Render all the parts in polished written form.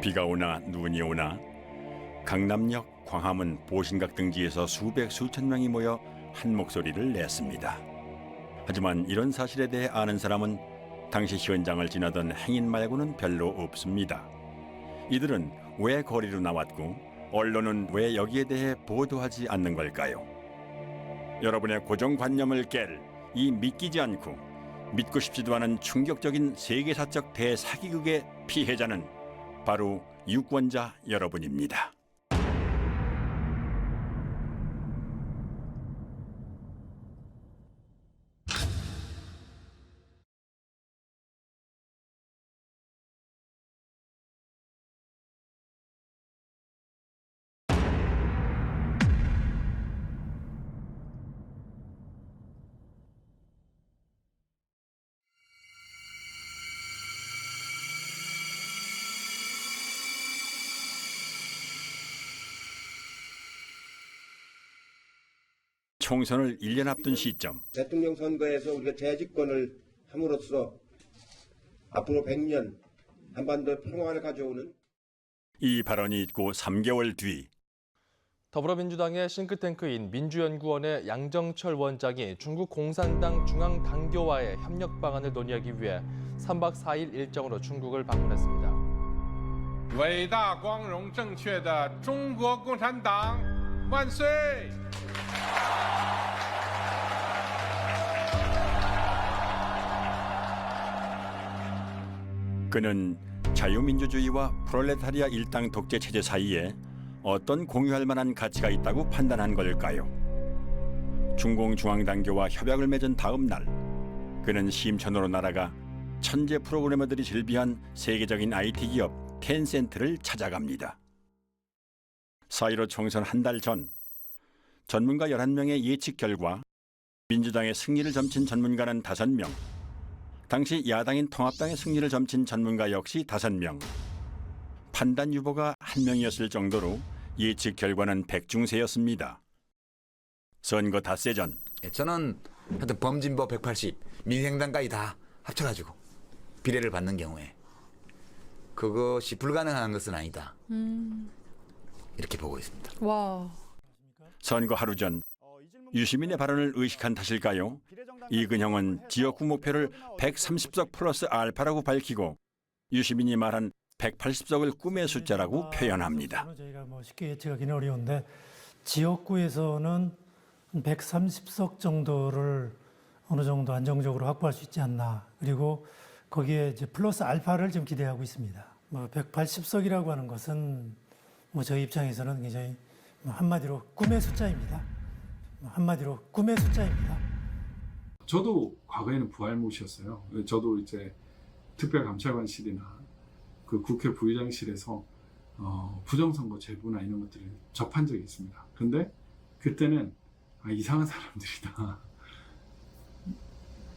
비가 오나 눈이 오나 강남역, 광화문, 보신각 등지에서 수백 수천 명이 모여 한 목소리를 냈습니다. 하지만 이런 사실에 대해 아는 사람은 당시 현장을 지나던 행인 말고는 별로 없습니다. 이들은 왜 거리로 나왔고 언론은 왜 여기에 대해 보도하지 않는 걸까요? 여러분의 고정관념을 깰 이 믿기지 않고 믿고 싶지도 않은 충격적인 세계사적 대사기극의 피해자는 바로 유권자 여러분입니다. 총선을 1년 앞둔 시점, 대통령 선거에서 우리가 재집권을 함으로써 앞으로 100년 한반도 평화를 가져오는 이 발언이 있고 3개월 뒤 더불어민주당의 싱크탱크인 민주연구원의 양정철 원장이 중국 공산당 중앙당교와의 협력 방안을 논의하기 위해 3박 4일 일정으로 중국을 방문했습니다. 伟大光荣正确的中国共产党万岁！ 그는 자유민주주의와 프롤레타리아 일당 독재 체제 사이에 어떤 공유할 만한 가치가 있다고 판단한 걸까요? 중공중앙당교와 협약을 맺은 다음 날 그는 심천으로 날아가 천재 프로그래머들이 즐비한 세계적인 IT 기업 텐센트를 찾아갑니다. 4.15 총선 한 달 전 전문가 11명의 예측 결과 민주당의 승리를 점친 전문가는 5명, 당시 야당인 통합당의 승리를 점친 전문가 역시 5명, 판단 유보가 1명이었을 정도로 예측 결과는 백중세였습니다. 선거 닷새 전 저는 하여튼 범진보 180, 민생당까지 다 합쳐가지고 비례를 받는 경우에 그것이 불가능한 것은 아니다. 이렇게 보고 있습니다. 와. 선거 하루 전 유시민의 발언을 의식한 탓일까요? 이근형은 지역구 목표를 130석 플러스 알파라고 밝히고 유시민이 말한 180석을 꿈의 숫자라고 표현합니다. 저희가 쉽게 예측하기는 어려운데 지역구에서는 130석 정도를 어느 정도 안정적으로 확보할 수 있지 않나. 그리고 거기에 이제 플러스 알파를 좀 기대하고 있습니다. 180석이라고 하는 것은 저희 입장에서는 굉장히 한마디로 꿈의 숫자입니다. 한마디로 꿈의 숫자입니다. 저도 과거에는 부활못이었어요. 저도 이제 특별감찰관실이나 그 국회 부의장실에서 부정선거 제보나 이런 것들을 접한 적이 있습니다. 그런데 그때는 이상한 사람들이다.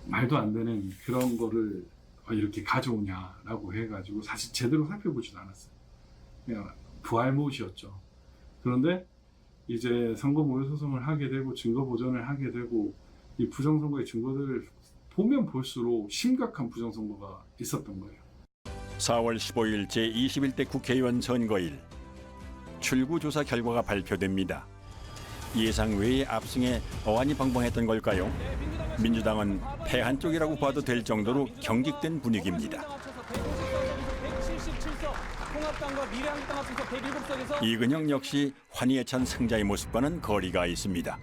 말도 안 되는 그런 거를 이렇게 가져오냐라고 해가지고 사실 제대로 살펴보지도 않았어요. 그냥 부활못이었죠. 그런데 이제 선거 모의 소송을 하게 되고 증거 보전을 하게 되고 이 부정선거의 증거들을 보면 볼수록 심각한 부정선거가 있었던 거예요. 4월 15일 제21대 국회의원 선거일 출구조사 결과가 발표됩니다. 예상 외의 압승에 어안이 벙벙했던 걸까요? 민주당은 패한 쪽이라고 봐도 될 정도로 경직된 분위기입니다. 이근형 역시 환희에 찬 승자의 모습과는 거리가 있습니다.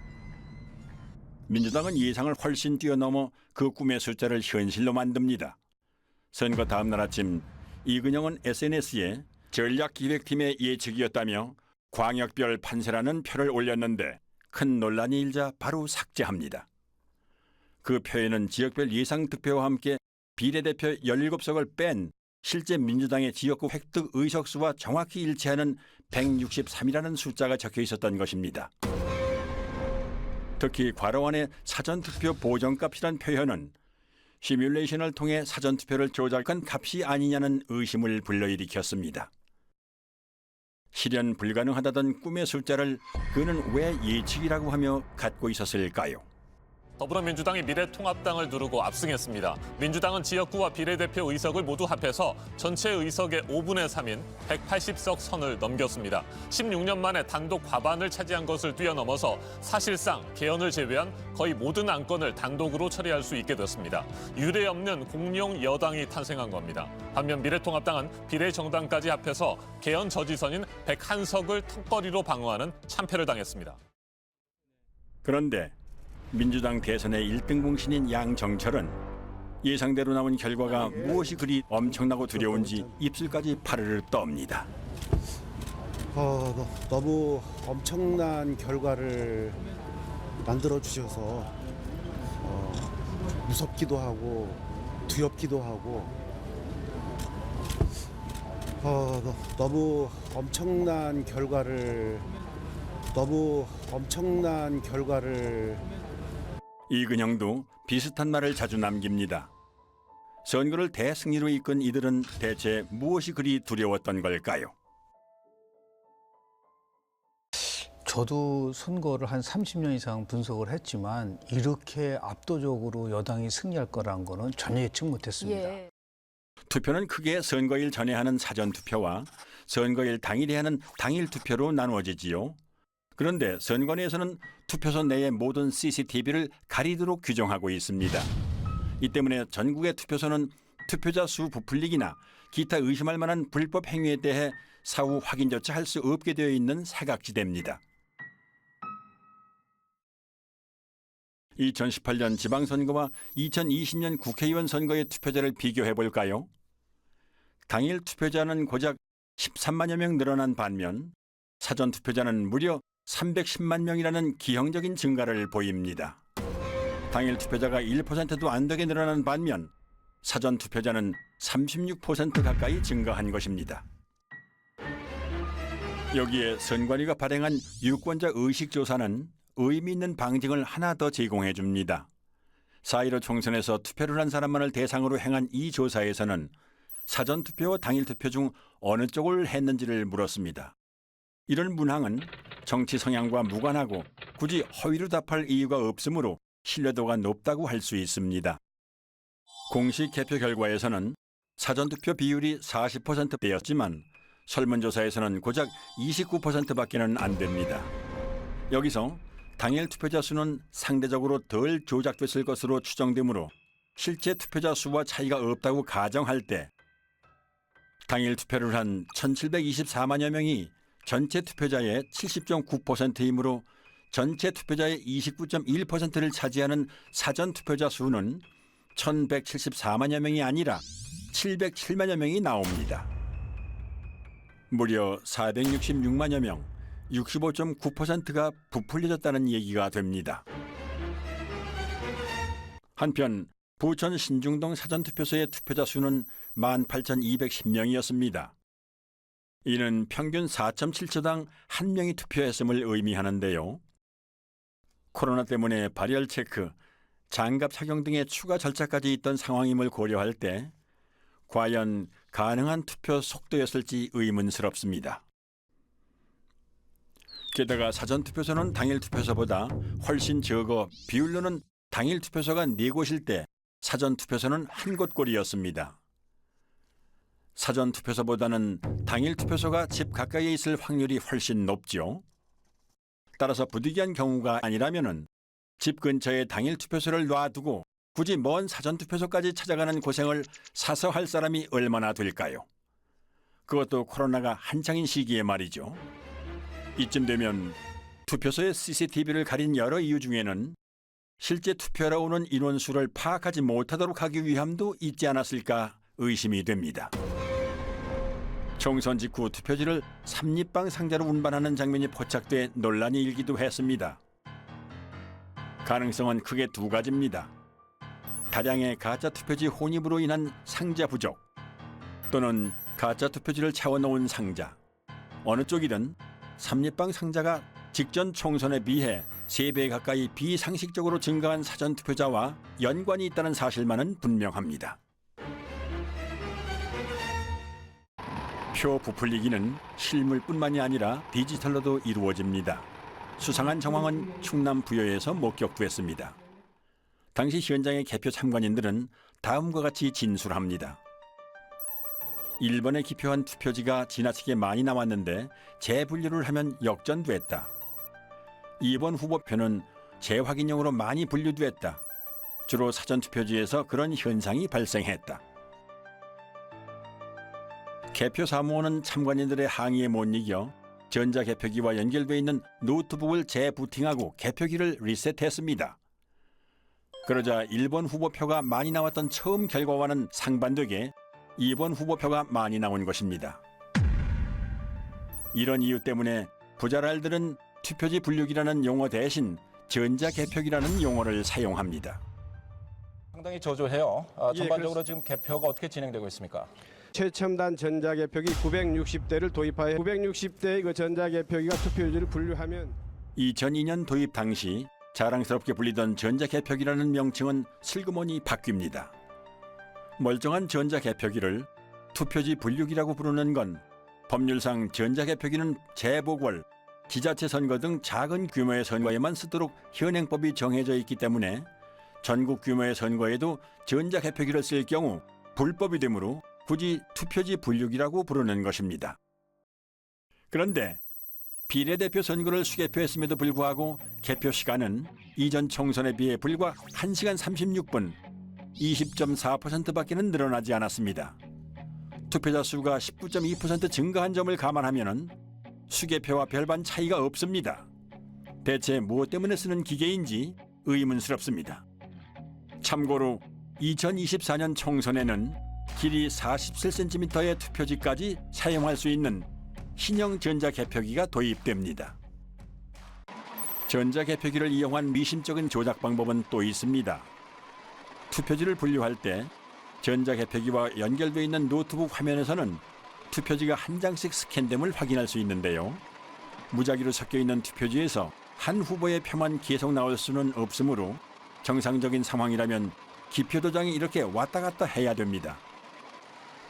민주당은 예상을 훨씬 뛰어넘어 그 꿈의 숫자를 현실로 만듭니다. 선거 다음 날 아침 이근형은 SNS에 전략기획팀의 예측이었다며 광역별 판세라는 표를 올렸는데 큰 논란이 일자 바로 삭제합니다. 그 표에는 지역별 예상 득표와 함께 비례대표 17석을 뺀 실제 민주당의 지역구 획득 의석수와 정확히 일치하는 163이라는 숫자가 적혀 있었던 것입니다. 특히 괄호 안에 사전투표 보정값이란 표현은 시뮬레이션을 통해 사전투표를 조작한 값이 아니냐는 의심을 불러일으켰습니다. 실현 불가능하다던 꿈의 숫자를 그는 왜 예측이라고 하며 갖고 있었을까요? 더불어민주당이 미래통합당을 누르고 압승했습니다. 민주당은 지역구와 비례대표 의석을 모두 합해서 전체 의석의 5분의 3인 180석 선을 넘겼습니다. 16년 만에 단독 과반을 차지한 것을 뛰어넘어서 사실상 개헌을 제외한 거의 모든 안건을 단독으로 처리할 수 있게 됐습니다. 유례 없는 공룡 여당이 탄생한 겁니다. 반면 미래통합당은 비례정당까지 합해서 개헌 저지선인 101석을 턱걸이로 방어하는 참패를 당했습니다. 그런데 민주당 대선의 1등 공신인 양정철은 예상대로 나온 결과가 무엇이 그리 엄청나고 두려운지 입술까지 파르르 떱니다. 너무 엄청난 결과를 만들어 주셔서 무섭기도 하고 두렵기도 하고 너무 엄청난 결과를 이근영도 비슷한 말을 자주 남깁니다. 선거를 대승리로 이끈 이들은 대체 무엇이 그리 두려웠던 걸까요? 저도 선거를 한 30년 이상 분석을 했지만 이렇게 압도적으로 여당이 승리할 거라는 거는 전혀 예측 못했습니다. 예. 투표는 크게 선거일 전에 하는 사전투표와 선거일 당일에 하는 당일투표로 나누어지지요. 그런데 선관위에서는 투표소 내의 모든 CCTV를 가리도록 규정하고 있습니다. 이 때문에 전국의 투표소는 투표자 수 부풀리기나 기타 의심할 만한 불법 행위에 대해 사후 확인조차 할 수 없게 되어 있는 사각지대입니다. 2018년 지방선거와 2020년 국회의원 선거의 투표자를 비교해 볼까요? 당일 투표자는 고작 13만여 명 늘어난 반면 사전 투표자는 무려 310만 명이라는 기형적인 증가를 보입니다. 당일 투표자가 1%도 안 되게 늘어난 반면 사전 투표자는 36% 가까이 증가한 것입니다. 여기에 선관위가 발행한 유권자 의식조사는 의미 있는 방증을 하나 더 제공해 줍니다. 4.15 총선에서 투표를 한 사람만을 대상으로 행한 이 조사에서는 사전 투표와 당일 투표 중 어느 쪽을 했는지를 물었습니다. 이런 문항은 정치 성향과 무관하고 굳이 허위로 답할 이유가 없으므로 신뢰도가 높다고 할 수 있습니다. 공식 개표 결과에서는 사전투표 비율이 40%대였지만 설문조사에서는 고작 29%밖에는 안 됩니다. 여기서 당일 투표자 수는 상대적으로 덜 조작됐을 것으로 추정되므로 실제 투표자 수와 차이가 없다고 가정할 때 당일 투표를 한 1,724만여 명이 전체 투표자의 70.9%이므로 전체 투표자의 29.1%를 차지하는 사전 투표자 수는 1,174만여 명이 아니라 707만여 명이 나옵니다. 무려 466만여 명, 65.9%가 부풀려졌다는 얘기가 됩니다. 한편 부천 신중동 사전투표소의 투표자 수는 18,210명이었습니다. 이는 평균 4.7초당 1명이 투표했음을 의미하는데요. 코로나 때문에 발열 체크, 장갑 착용 등의 추가 절차까지 있던 상황임을 고려할 때 과연 가능한 투표 속도였을지 의문스럽습니다. 게다가 사전투표소는 당일투표소보다 훨씬 적어 비율로는 당일투표소가 4곳일 때 사전투표소는 1곳꼴이었습니다. 사전투표소보다는 당일투표소가 집 가까이에 있을 확률이 훨씬 높죠. 따라서 부득이한 경우가 아니라면 집 근처에 당일투표소를 놔두고 굳이 먼 사전투표소까지 찾아가는 고생을 사서 할 사람이 얼마나 될까요? 그것도 코로나가 한창인 시기에 말이죠. 이쯤 되면 투표소의 CCTV를 가린 여러 이유 중에는 실제 투표하러 오는 인원수를 파악하지 못하도록 하기 위함도 있지 않았을까 의심이 됩니다. 총선 직후 투표지를 삼립방 상자로 운반하는 장면이 포착돼 논란이 일기도 했습니다. 가능성은 크게 두 가지입니다. 다량의 가짜 투표지 혼입으로 인한 상자 부족 또는 가짜 투표지를 채워놓은 상자. 어느 쪽이든 삼립방 상자가 직전 총선에 비해 3배 가까이 비상식적으로 증가한 사전투표자와 연관이 있다는 사실만은 분명합니다. 표 부풀리기는 실물뿐만이 아니라 디지털로도 이루어집니다. 수상한 정황은 충남 부여에서 목격됐습니다. 당시 현장의 개표 참관인들은 다음과 같이 진술합니다. 1번에 기표한 투표지가 지나치게 많이 나왔는데 재분류를 하면 역전됐다. 2번 후보표는 재확인용으로 많이 분류됐다. 주로 사전투표지에서 그런 현상이 발생했다. 개표 사무원은 참관인들의 항의에 못 이겨 전자개표기와 연결돼 있는 노트북을 재부팅하고 개표기를 리셋했습니다. 그러자 1번 후보표가 많이 나왔던 처음 결과와는 상반되게 2번 후보표가 많이 나온 것입니다. 이런 이유 때문에 부자랄들은 투표지 분류기라는 용어 대신 전자개표기라는 용어를 사용합니다. 상당히 저조해요. 전반적으로 지금 개표가 어떻게 진행되고 있습니까? 최첨단 전자개표기 960대를 도입하여 960대의 그 전자개표기가 투표지를 분류하면 2002년 도입 당시 자랑스럽게 불리던 전자개표기라는 명칭은 슬그머니 바뀝니다. 멀쩡한 전자개표기를 투표지 분류기라고 부르는 건 법률상 전자개표기는 재보궐, 지자체 선거 등 작은 규모의 선거에만 쓰도록 현행법이 정해져 있기 때문에 전국 규모의 선거에도 전자개표기를 쓸 경우 불법이 되므로 굳이 투표지 분류기라고 부르는 것입니다. 그런데 비례대표 선거를 수개표했음에도 불구하고 개표 시간은 이전 총선에 비해 불과 1시간 36분, 20.4%밖에는 늘어나지 않았습니다. 투표자 수가 19.2% 증가한 점을 감안하면 수개표와 별반 차이가 없습니다. 대체 무엇 때문에 쓰는 기계인지 의문스럽습니다. 참고로 2024년 총선에는 길이 47cm의 투표지까지 사용할 수 있는 신형 전자개표기가 도입됩니다. 전자개표기를 이용한 미심쩍은 조작 방법은 또 있습니다. 투표지를 분류할 때 전자개표기와 연결되어 있는 노트북 화면에서는 투표지가 한 장씩 스캔됨을 확인할 수 있는데요. 무작위로 섞여 있는 투표지에서 한 후보의 표만 계속 나올 수는 없으므로 정상적인 상황이라면 기표도장이 이렇게 왔다 갔다 해야 됩니다.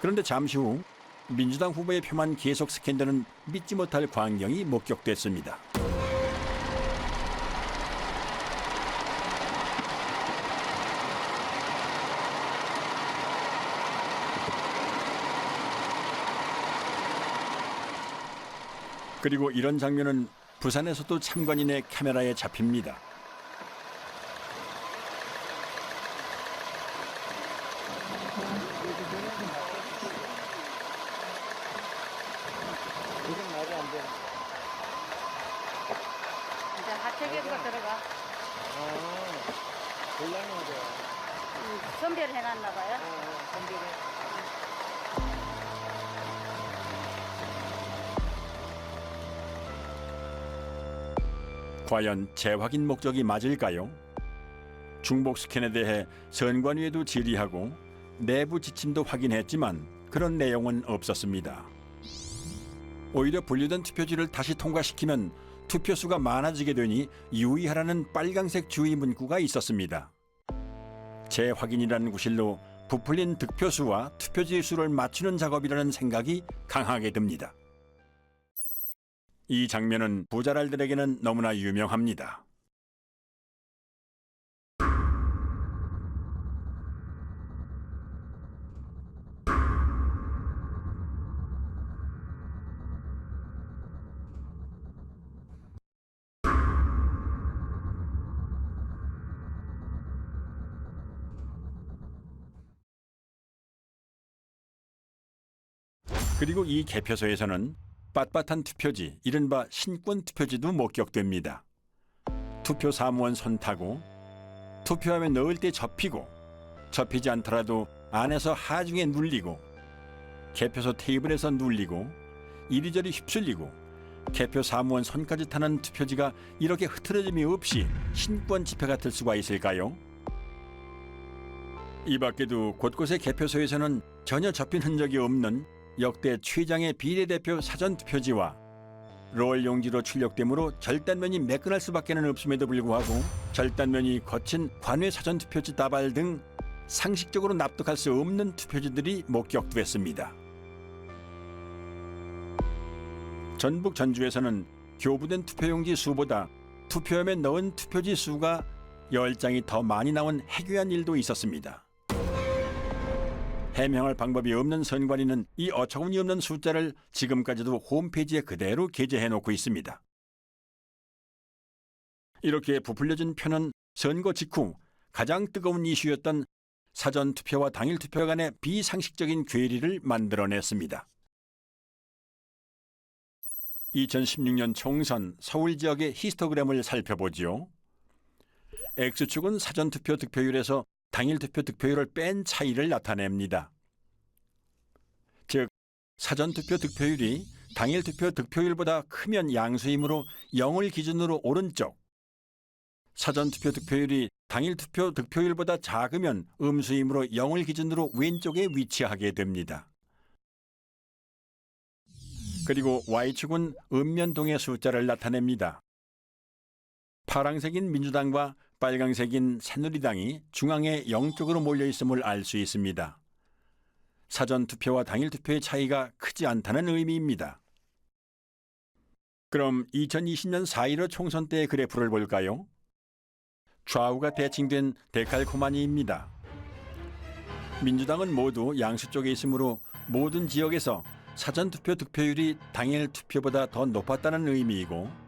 그런데 잠시 후 민주당 후보의 표만 계속 스캔되는 믿지 못할 광경이 목격됐습니다. 그리고 이런 장면은 부산에서도 참관인의 카메라에 잡힙니다. 이제 하체계가 들어가. 선별을 해놨나 봐요. 과연 재확인 목적이 맞을까요? 중복 스캔에 대해 선관위에도 질의하고 내부 지침도 확인했지만 그런 내용은 없었습니다. 오히려 분류된 투표지를 다시 통과시키면 투표수가 많아지게 되니 유의하라는 빨강색 주의 문구가 있었습니다. 재확인이라는 구실로 부풀린 득표수와 투표지 수를 맞추는 작업이라는 생각이 강하게 듭니다. 이 장면은 부자랄들에게는 너무나 유명합니다. 그리고 이 개표소에서는 빳빳한 투표지, 이른바 신권 투표지도 목격됩니다. 투표 사무원 손 타고 투표함에 넣을 때 접히고 접히지 않더라도 안에서 하중에 눌리고 개표소 테이블에서 눌리고 이리저리 휩쓸리고 개표 사무원 손까지 타는 투표지가 이렇게 흐트러짐이 없이 신권 지폐 같을 수가 있을까요? 이 밖에도 곳곳의 개표소에서는 전혀 접힌 흔적이 없는 역대 최장의 비례대표 사전투표지와 롤 용지로 출력되므로 절단면이 매끈할 수밖에는 없음에도 불구하고 절단면이 거친 관외 사전투표지 다발 등 상식적으로 납득할 수 없는 투표지들이 목격됐습니다. 전북 전주에서는 교부된 투표용지 수보다 투표함에 넣은 투표지 수가 10장이 더 많이 나온 해괴한 일도 있었습니다. 해명할 방법이 없는 선관위는 이 어처구니 없는 숫자를 지금까지도 홈페이지에 그대로 게재해놓고 있습니다. 이렇게 부풀려진 표는 선거 직후 가장 뜨거운 이슈였던 사전투표와 당일투표 간의 비상식적인 괴리를 만들어냈습니다. 2016년 총선 서울 지역의 히스토그램을 살펴보지요. X축은 사전투표 득표율에서 당일투표 득표율을 뺀 차이를 나타냅니다. 즉, 사전투표 득표율이 당일투표 득표율보다 크면 양수이므로 0을 기준으로 오른쪽, 사전투표 득표율이 당일투표 득표율보다 작으면 음수이므로 0을 기준으로 왼쪽에 위치하게 됩니다. 그리고 Y축은 음면동의 숫자를 나타냅니다. 파란색인 민주당과 빨강색인 새누리당이 중앙에 0쪽으로 몰려 있음을 알 수 있습니다. 사전투표와 당일투표의 차이가 크지 않다는 의미입니다. 그럼 2020년 4.15 총선 때의 그래프를 볼까요? 좌우가 대칭된 데칼코마니입니다. 민주당은 모두 양수 쪽에 있으므로 모든 지역에서 사전투표 득표율이 당일 투표보다 더 높았다는 의미이고,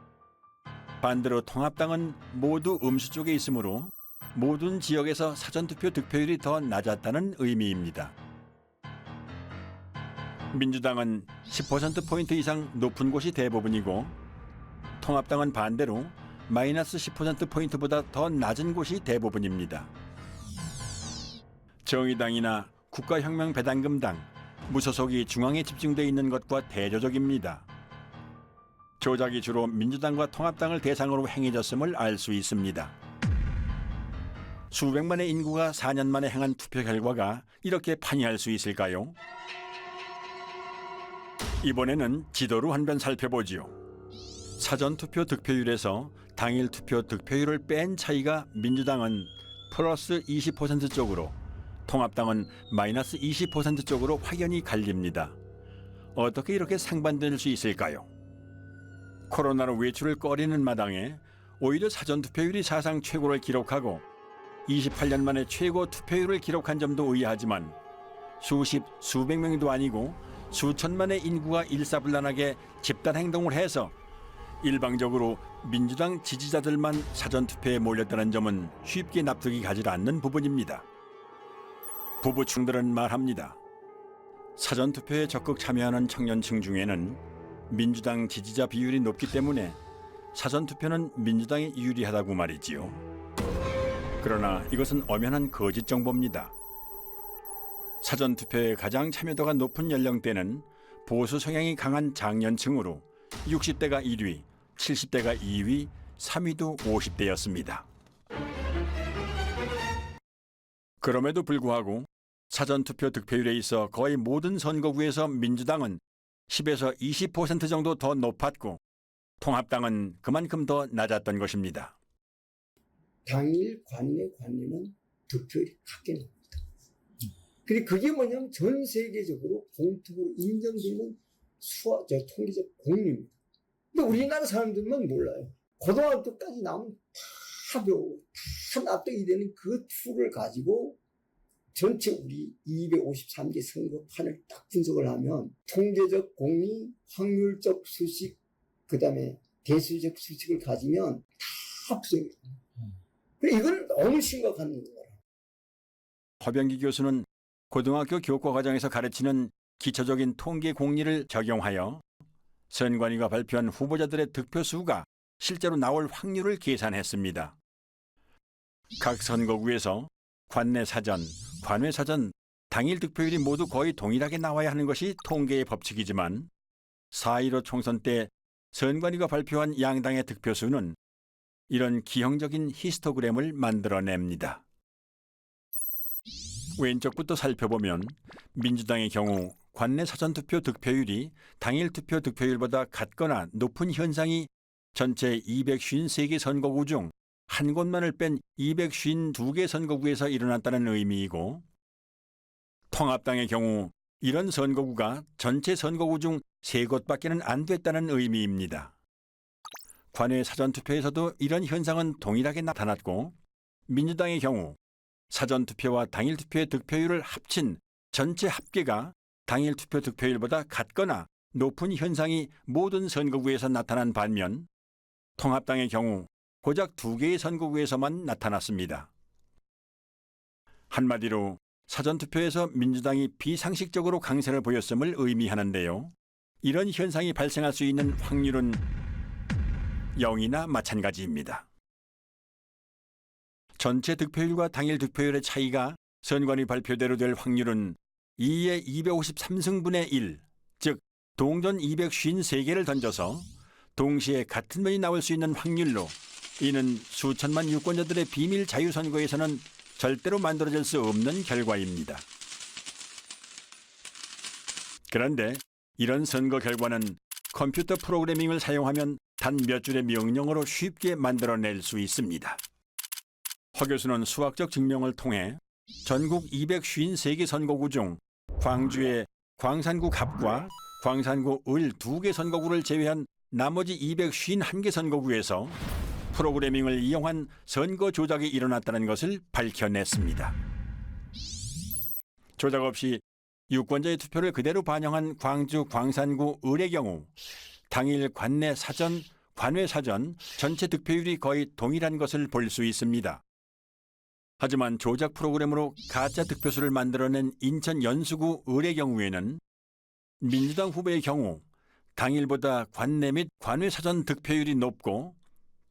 반대로 통합당은 모두 음수 쪽에 있으므로 모든 지역에서 사전투표 득표율이 더 낮았다는 의미입니다. 민주당은 10%포인트 이상 높은 곳이 대부분이고, 통합당은 반대로 마이너스 10%포인트보다 더 낮은 곳이 대부분입니다. 정의당이나 국가혁명배당금당, 무소속이 중앙에 집중되어 있는 것과 대조적입니다. 조작이 주로 민주당과 통합당을 대상으로 행해졌음을 알 수 있습니다. 수백만의 인구가 4년 만에 행한 투표 결과가 이렇게 판이할 수 있을까요? 이번에는 지도로 한 번 살펴보지요. 사전투표 득표율에서 당일투표 득표율을 뺀 차이가 민주당은 플러스 20% 쪽으로, 통합당은 마이너스 20% 쪽으로 확연히 갈립니다. 어떻게 이렇게 상반될 수 있을까요? 코로나로 외출을 꺼리는 마당에 오히려 사전투표율이 사상 최고를 기록하고 28년 만에 최고 투표율을 기록한 점도 의아하지만, 수백 명도 아니고 수천만의 인구가 일사불란하게 집단행동을 해서 일방적으로 민주당 지지자들만 사전투표에 몰렸다는 점은 쉽게 납득이 가지 않는 부분입니다. 부부층들은 말합니다. 사전투표에 적극 참여하는 청년층 중에는 민주당 지지자 비율이 높기 때문에 사전투표는 민주당이 유리하다고 말이지요. 그러나 이것은 엄연한 거짓 정보입니다. 사전투표에 가장 참여도가 높은 연령대는 보수 성향이 강한 장년층으로 60대가 1위, 70대가 2위, 3위도 50대였습니다. 그럼에도 불구하고 사전투표 득표율에 있어 거의 모든 선거구에서 민주당은 10에서 20% 정도 더 높았고, 통합당은 그만큼 더 낮았던 것입니다. 당일 관내 관리는 득표율이 크게 납니다. 근데 그게 뭐냐면 전 세계적으로 공통으로 인정되는 통계적 공유입니다. 근데 우리나라 사람들만 몰라요. 고등학교까지 나오면 다 배우고 다 납득이 되는 그 툴을 가지고 전체 우리 253개 선거판을 딱 분석을 하면 통계적 공리, 확률적 수식, 그 다음에 대수적 수식을 가지면 다 부정이 됩니다. 이건 너무 심각한 거예요. 허병기 교수는 고등학교 교과 과정에서 가르치는 기초적인 통계 공리를 적용하여 선관위가 발표한 후보자들의 득표 수가 실제로 나올 확률을 계산했습니다. 각 선거구에서 관내 사전, 관외 사전, 당일 득표율이 모두 거의 동일하게 나와야 하는 것이 통계의 법칙이지만 4.15 총선 때 선관위가 발표한 양당의 득표수는 이런 기형적인 히스토그램을 만들어냅니다. 왼쪽부터 살펴보면 민주당의 경우 관내 사전투표 득표율이 당일 투표 득표율보다 같거나 높은 현상이 전체 253개 선거구 중 한 곳만을 뺀 252개 선거구에서 일어났다는 의미이고, 통합당의 경우 이런 선거구가 전체 선거구 중 3곳밖에는 안 됐다는 의미입니다. 관외 사전투표에서도 이런 현상은 동일하게 나타났고, 민주당의 경우 사전투표와 당일투표의 득표율을 합친 전체 합계가 당일투표 득표율보다 같거나 높은 현상이 모든 선거구에서 나타난 반면 통합당의 경우 고작 2개의 선거구에서만 나타났습니다. 한마디로 사전투표에서 민주당이 비상식적으로 강세를 보였음을 의미하는데요. 이런 현상이 발생할 수 있는 확률은 0이나 마찬가지입니다. 전체 득표율과 당일 득표율의 차이가 선관위 발표대로 될 확률은 2의 253승분의 1, 즉 동전 253개를 던져서 동시에 같은 면이 나올 수 있는 확률로 이는 수천만 유권자들의 비밀 자유선거에서는 절대로 만들어질 수 없는 결과입니다. 그런데 이런 선거 결과는 컴퓨터 프로그래밍을 사용하면 단 몇 줄의 명령어로 쉽게 만들어낼 수 있습니다. 허 교수는 수학적 증명을 통해 전국 253개 선거구 중 광주의 광산구 갑과 광산구 을 2개 선거구를 제외한 나머지 251개 선거구에서 프로그래밍을 이용한 선거 조작이 일어났다는 것을 밝혀냈습니다. 조작 없이 유권자의 투표를 그대로 반영한 광주 광산구 을의 경우 당일 관내 사전, 관외 사전 전체 득표율이 거의 동일한 것을 볼 수 있습니다. 하지만 조작 프로그램으로 가짜 득표수를 만들어낸 인천 연수구 을의 경우에는 민주당 후보의 경우 당일보다 관내 및 관외 사전 득표율이 높고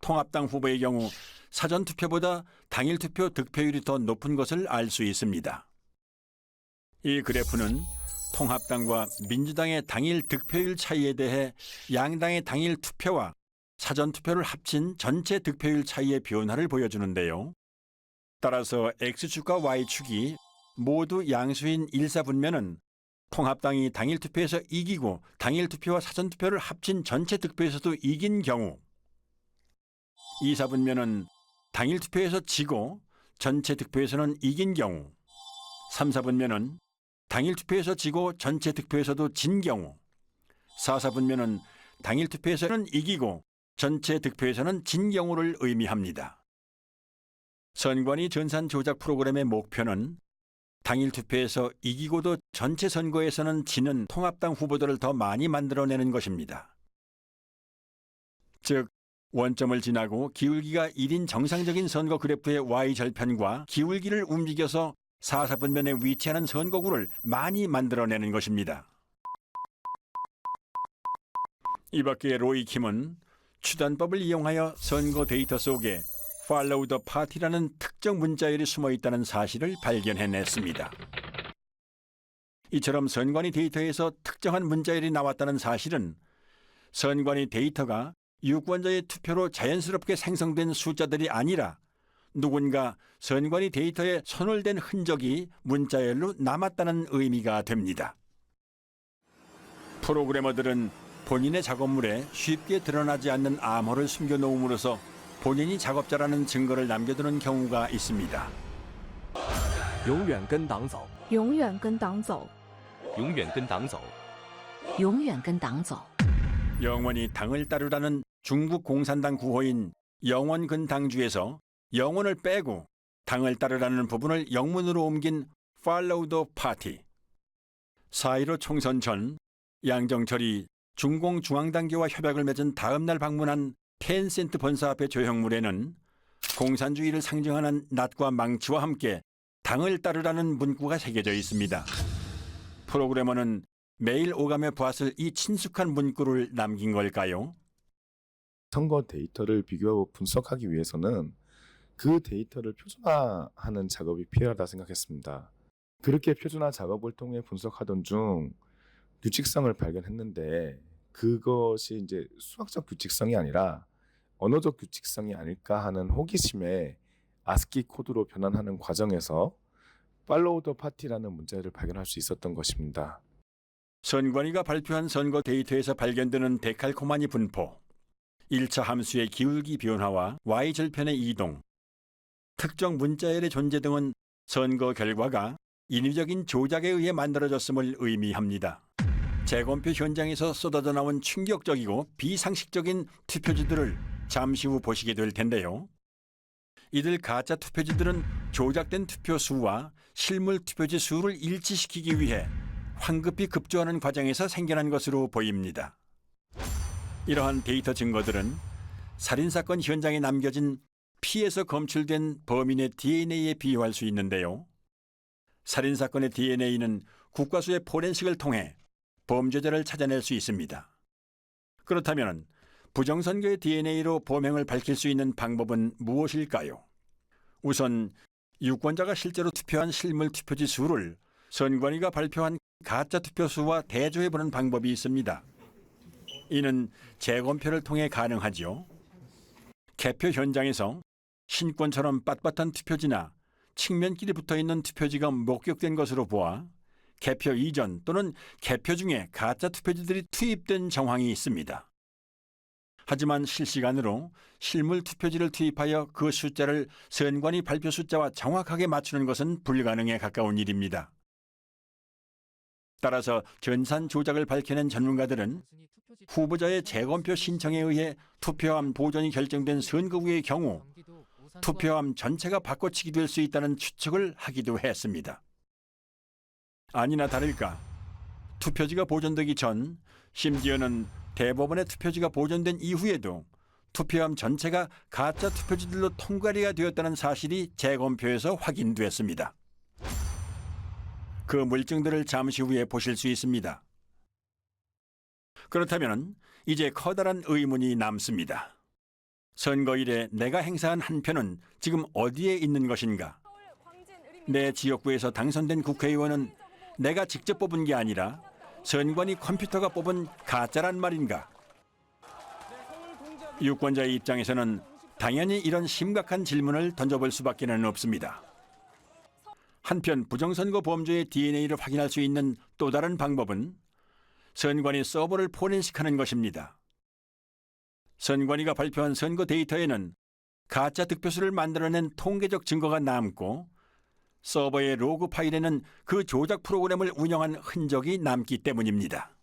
통합당 후보의 경우 사전 투표보다 당일 투표 득표율이 더 높은 것을 알 수 있습니다. 이 그래프는 통합당과 민주당의 당일 득표율 차이에 대해 양당의 당일 투표와 사전 투표를 합친 전체 득표율 차이의 변화를 보여주는데요. 따라서 X축과 Y축이 모두 양수인 일사분면은 통합당이 당일 투표에서 이기고 당일 투표와 사전 투표를 합친 전체 득표에서도 이긴 경우, 이사분면은 당일 투표에서 지고 전체 득표에서는 이긴 경우, 삼사분면은 당일 투표에서 지고 전체 득표에서도 진 경우, 사사분면은 당일 투표에서는 이기고 전체 득표에서는 진 경우를 의미합니다. 선관위 전산 조작 프로그램의 목표는 당일 투표에서 이기고도 전체 선거에서는 지는 통합당 후보들을 더 많이 만들어내는 것입니다. 즉, 원점을 지나고 기울기가 1인 정상적인 선거 그래프의 Y절편과 기울기를 움직여서 사사분면에 위치하는 선거구를 많이 만들어내는 것입니다. 이 밖에 로이 킴은 추단법을 이용하여 선거 데이터 속에 Follow the Party라는 특정 문자열이 숨어 있다는 사실을 발견해냈습니다. 이처럼 선관위 데이터에서 특정한 문자열이 나왔다는 사실은 선관위 데이터가 유권자의 투표로 자연스럽게 생성된 숫자들이 아니라 누군가 선관위 데이터에 손을 댄 흔적이 문자열로 남았다는 의미가 됩니다. 프로그래머들은 본인의 작업물에 쉽게 드러나지 않는 암호를 숨겨놓음으로써 본인이 작업자라는 증거를 남겨두는 경우가 있습니다. 永远跟党走永远跟党走永远跟党走永远跟党走 영원히 당을 따르라는 중국 공산당 구호인 영원근당주에서 영원을 빼고 당을 따르라는 부분을 영문으로 옮긴 Follow the Party. 4.15 총선 전 양정철이 중공중앙당교와 협약을 맺은 다음 날 방문한 텐센트 본사 앞의 조형물에는 공산주의를 상징하는 낫과 망치와 함께 당을 따르라는 문구가 새겨져 있습니다. 프로그래머는 매일 오감에 보았을 이 친숙한 문구를 남긴 걸까요? 선거 데이터를 비교하고 분석하기 위해서는 그 데이터를 표준화하는 작업이 필요하다 생각했습니다. 그렇게 표준화 작업을 통해 분석하던 중 규칙성을 발견했는데 그것이 이제 수학적 규칙성이 아니라 언어적 규칙성이 아닐까 하는 호기심에 아스키 코드로 변환하는 과정에서 Follow the Party라는 문자를 발견할 수 있었던 것입니다. 선관위가 발표한 선거 데이터에서 발견되는 데칼코마니 분포, 1차 함수의 기울기 변화와 Y절편의 이동, 특정 문자열의 존재 등은 선거 결과가 인위적인 조작에 의해 만들어졌음을 의미합니다. 재검표 현장에서 쏟아져 나온 충격적이고 비상식적인 투표지들을 잠시 후 보시게 될 텐데요. 이들 가짜 투표지들은 조작된 투표 수와 실물 투표지 수를 일치시키기 위해 황급히 급조하는 과정에서 생겨난 것으로 보입니다. 이러한 데이터 증거들은 살인사건 현장에 남겨진 피에서 검출된 범인의 DNA에 비유할 수 있는데요. 살인사건의 DNA는 국과수의 포렌식을 통해 범죄자를 찾아낼 수 있습니다. 그렇다면 부정선거의 DNA로 범행을 밝힐 수 있는 방법은 무엇일까요? 우선 유권자가 실제로 투표한 실물 투표지 수를 선관위가 발표한 가짜 투표수와 대조해보는 방법이 있습니다. 이는 재검표를 통해 가능하죠. 개표 현장에서 신권처럼 빳빳한 투표지나 측면끼리 붙어있는 투표지가 목격된 것으로 보아 개표 이전 또는 개표 중에 가짜 투표지들이 투입된 정황이 있습니다. 하지만 실시간으로 실물 투표지를 투입하여 그 숫자를 선관위 발표 숫자와 정확하게 맞추는 것은 불가능에 가까운 일입니다. 따라서 전산 조작을 밝혀낸 전문가들은 후보자의 재검표 신청에 의해 투표함 보존이 결정된 선거구의 경우 투표함 전체가 바꿔치기 될 수 있다는 추측을 하기도 했습니다. 아니나 다를까 투표지가 보존되기 전, 심지어는 대법원의 투표지가 보존된 이후에도 투표함 전체가 가짜 투표지들로 통과리가 되었다는 사실이 재검표에서 확인됐습니다. 그 물증들을 잠시 후에 보실 수 있습니다. 그렇다면 이제 커다란 의문이 남습니다. 선거일에 내가 행사한 한 표는 지금 어디에 있는 것인가? 내 지역구에서 당선된 국회의원은 내가 직접 뽑은 게 아니라 선관위 컴퓨터가 뽑은 가짜란 말인가? 유권자의 입장에서는 당연히 이런 심각한 질문을 던져볼 수밖에는 없습니다. 한편 부정선거 범죄의 DNA를 확인할 수 있는 또 다른 방법은 선관위 서버를 포렌식하는 것입니다. 선관위가 발표한 선거 데이터에는 가짜 득표수를 만들어낸 통계적 증거가 남고 서버의 로그 파일에는 그 조작 프로그램을 운영한 흔적이 남기 때문입니다.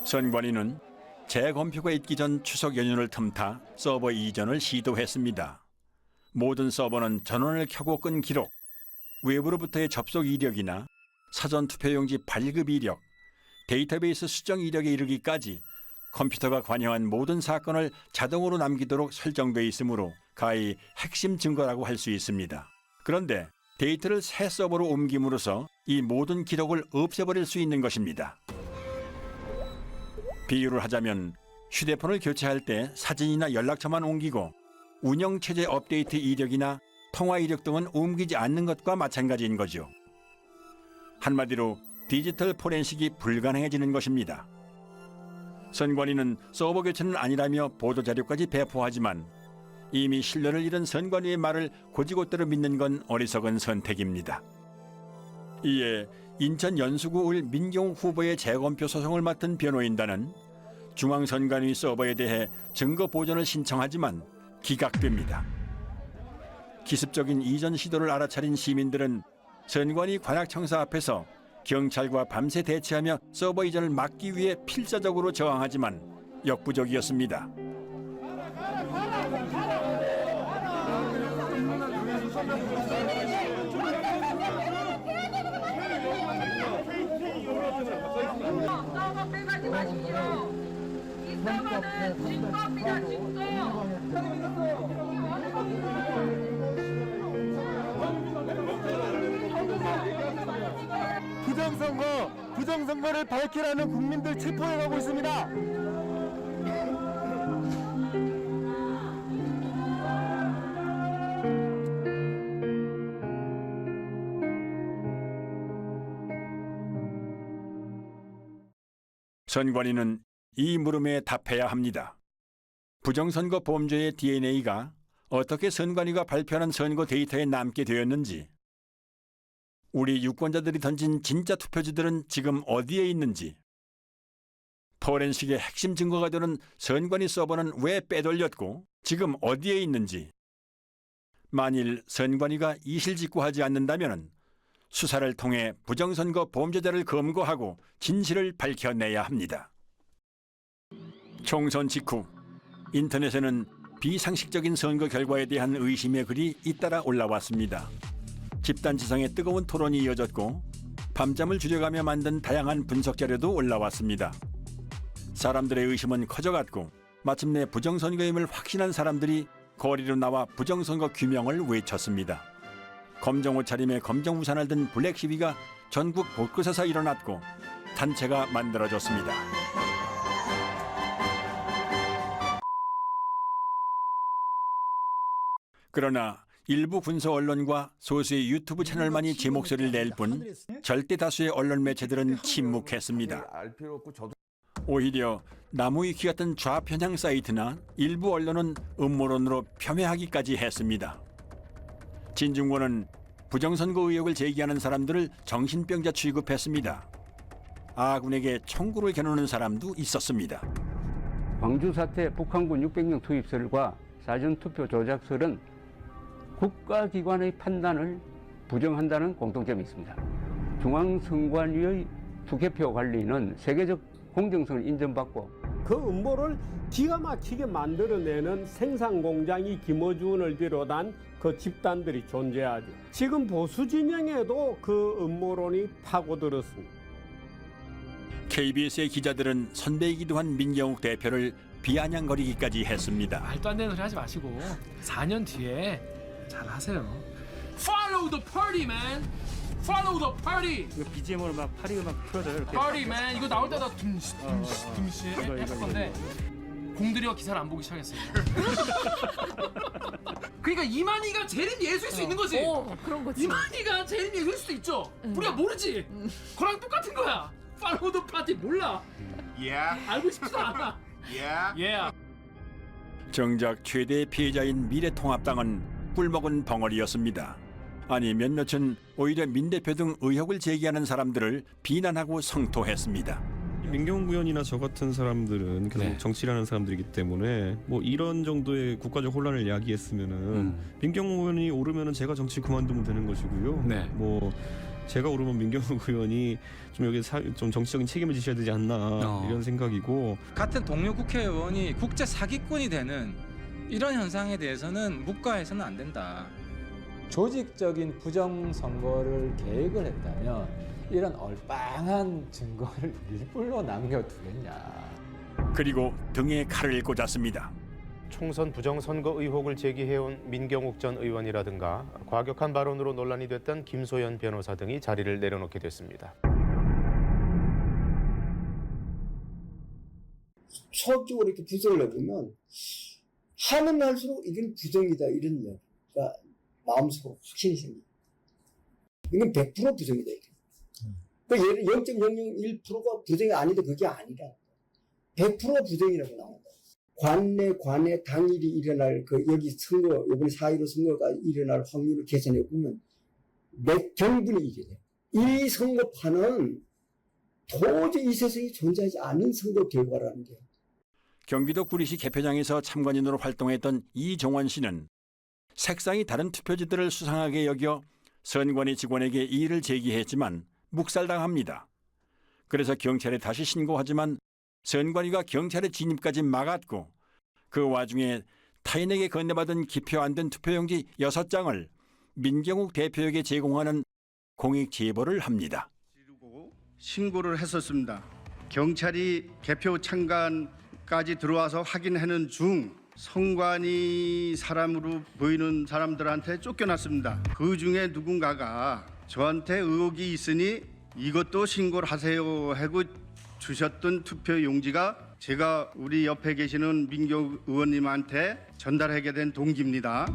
선관위는 재검표가 있기 전 추석 연휴를 틈타 서버 이전을 시도했습니다. 모든 서버는 전원을 켜고 끈 기록, 외부로부터의 접속 이력이나 사전 투표용지 발급 이력, 데이터베이스 수정 이력에 이르기까지 컴퓨터가 관여한 모든 사건을 자동으로 남기도록 설정돼 있으므로 가히 핵심 증거라고 할 수 있습니다. 그런데 데이터를 새 서버로 옮김으로써 이 모든 기록을 없애버릴 수 있는 것입니다. 비유를 하자면 휴대폰을 교체할 때 사진이나 연락처만 옮기고 운영체제 업데이트 이력이나 통화 이력 등은 옮기지 않는 것과 마찬가지인 거죠. 한마디로 디지털 포렌식이 불가능해지는 것입니다. 선관위는 서버 교체는 아니라며 보도자료까지 배포하지만 이미 신뢰를 잃은 선관위의 말을 곧이곧대로 믿는 건 어리석은 선택입니다. 이에 인천 연수구 을 민경욱 후보의 재검표 소송을 맡은 변호인단은 중앙선관위 서버에 대해 증거 보존을 신청하지만 기각됩니다. 기습적인 이전 시도를 알아차린 시민들은 선관위 관악청사 앞에서 경찰과 밤새 대치하며 서버 이전을 막기 위해 필사적으로 저항하지만 역부족이었습니다. 서버 빼가지 마십시오. 이 서버는 증거입니다, 증거. 부정선거를 밝히라는 국민들 체포해가고 있습니다. 선관위는 이 물음에 답해야 합니다. 부정선거 범죄의 DNA가 어떻게 선관위가 발표하는 선거 데이터에 남게 되었는지, 우리 유권자들이 던진 진짜 투표지들은 지금 어디에 있는지, 포렌식의 핵심 증거가 되는 선관위 서버는 왜 빼돌렸고 지금 어디에 있는지, 만일 선관위가 이실직고하지 않는다면 수사를 통해 부정선거 범죄자를 검거하고 진실을 밝혀내야 합니다. 총선 직후 인터넷에는 비상식적인 선거 결과에 대한 의심의 글이 잇따라 올라왔습니다. 집단지성의 뜨거운 토론이 이어졌고 밤잠을 줄여가며 만든 다양한 분석 자료도 올라왔습니다. 사람들의 의심은 커져갔고 마침내 부정선거임을 확신한 사람들이 거리로 나와 부정선거 규명을 외쳤습니다. 검정 옷차림에 검정 우산을 든 블랙 시위가 전국 곳곳에서 일어났고 단체가 만들어졌습니다. 그러나 일부 군소 언론과 소수의 유튜브 채널만이 제 목소리를 낼 뿐 절대 다수의 언론 매체들은 침묵했습니다. 오히려 나무위키 같은 좌편향 사이트나 일부 언론은 음모론으로 폄훼하기까지 했습니다. 진중권은 부정선거 의혹을 제기하는 사람들을 정신병자 취급했습니다. 아군에게 총구를 겨누는 사람도 있었습니다. 광주 사태 북한군 600명 투입설과 사전투표 조작설은 국가기관의 판단을 부정한다는 공통점이 있습니다. 중앙선관위의 투개표 관리는 세계적 공정성을 인정받고 그 음모를 기가 막히게 만들어내는 생산공장이 김어준을 비롯한 그 집단들이 존재하죠. 지금 보수 진영에도 그 음모론이 파고들었습니다. KBS의 기자들은 선배이기도 한 민경욱 대표를 비아냥거리기까지 했습니다. 말도 안 되는 소리 하지 마시고 4년 뒤에 잘 하세요. Follow the party, man. Follow the party. 이거 BGM으로 막 파리 음악 틀어줘요. 이렇게. Party, man. 이거 나올 때다 둠시 했을 건데 공들여 기사를 안 보기 시작했어요. 그러니까 이만희가 재림 예수일 수 있는 거지. 그런 거지. 이만희가 재림 예수일 수도 있죠. 우리가 모르지. 그랑 똑같은 거야. Follow the party 몰라. 알고 싶지도 않아. 정작 최대 피해자인 미래통합당은 꿀먹은 벙어리였습니다. 아니 몇몇은 오히려 민 대표 등 의혹을 제기하는 사람들을 비난하고 성토했습니다. 민경욱 의원이나 저 같은 사람들은 계속 정치라는 사람들이기 때문에 뭐 이런 정도의 국가적 혼란을 야기했으면은 민경욱 의원이 오르면은 제가 정치 그만두면 되는 것이고요. 뭐 제가 오르면 민경욱 의원이 좀 여기 좀 정치적인 책임을 지셔야 되지 않나 이런 생각이고, 같은 동료 국회의원이 국제 사기꾼이 되는 이런 현상에 대해서는 묵과해서는 안 된다. 조직적인 부정선거를 계획을 했다면 이런 얼빵한 증거를 일부러 남겨두겠냐. 그리고 등에 칼을 꽂았습니다. 총선 부정선거 의혹을 제기해온 민경욱 전 의원이라든가 과격한 발언으로 논란이 됐던 김소연 변호사 등이 자리를 내려놓게 됐습니다. 수학적으로 이렇게 분석을 해보면 하면 할수록 이건 부정이다 이런 이야기가 마음속으로 확신이 생깁니다. 이건 100% 부정이다. 그 예를 0.001%가 부정이 아니다 그게 아니라 100% 부정이라고 나온다. 관내 당일이 일어날 그 여기 선거 이번에 4.15 선거가 일어날 확률을 계산해 보면 몇 경분이 이래 돼요. 이 선거판은 도저히 이 세상에 존재하지 않는 선거 결과라는 게. 경기도 구리시 개표장에서 참관인으로 활동했던 이종원 씨는 색상이 다른 투표지들을 수상하게 여겨 선관위 직원에게 이의를 제기했지만 묵살당합니다. 그래서 경찰에 다시 신고하지만 선관위가 경찰의 진입까지 막았고 그 와중에 타인에게 건네받은 기표 안 된 투표용지 6장을 민경욱 대표에게 제공하는 공익 제보를 합니다. 신고를 했었습니다. 경찰이 개표 참관까지 들어와서 확인하는 중 선관위 사람으로 보이는 사람들한테 쫓겨났습니다. 그 중에 누군가가 저한테 의혹이 있으니 이것도 신고를 하세요 하고 주셨던 투표 용지가 제가 우리 옆에 계시는 민경욱 의원님한테 전달하게 된 동기입니다.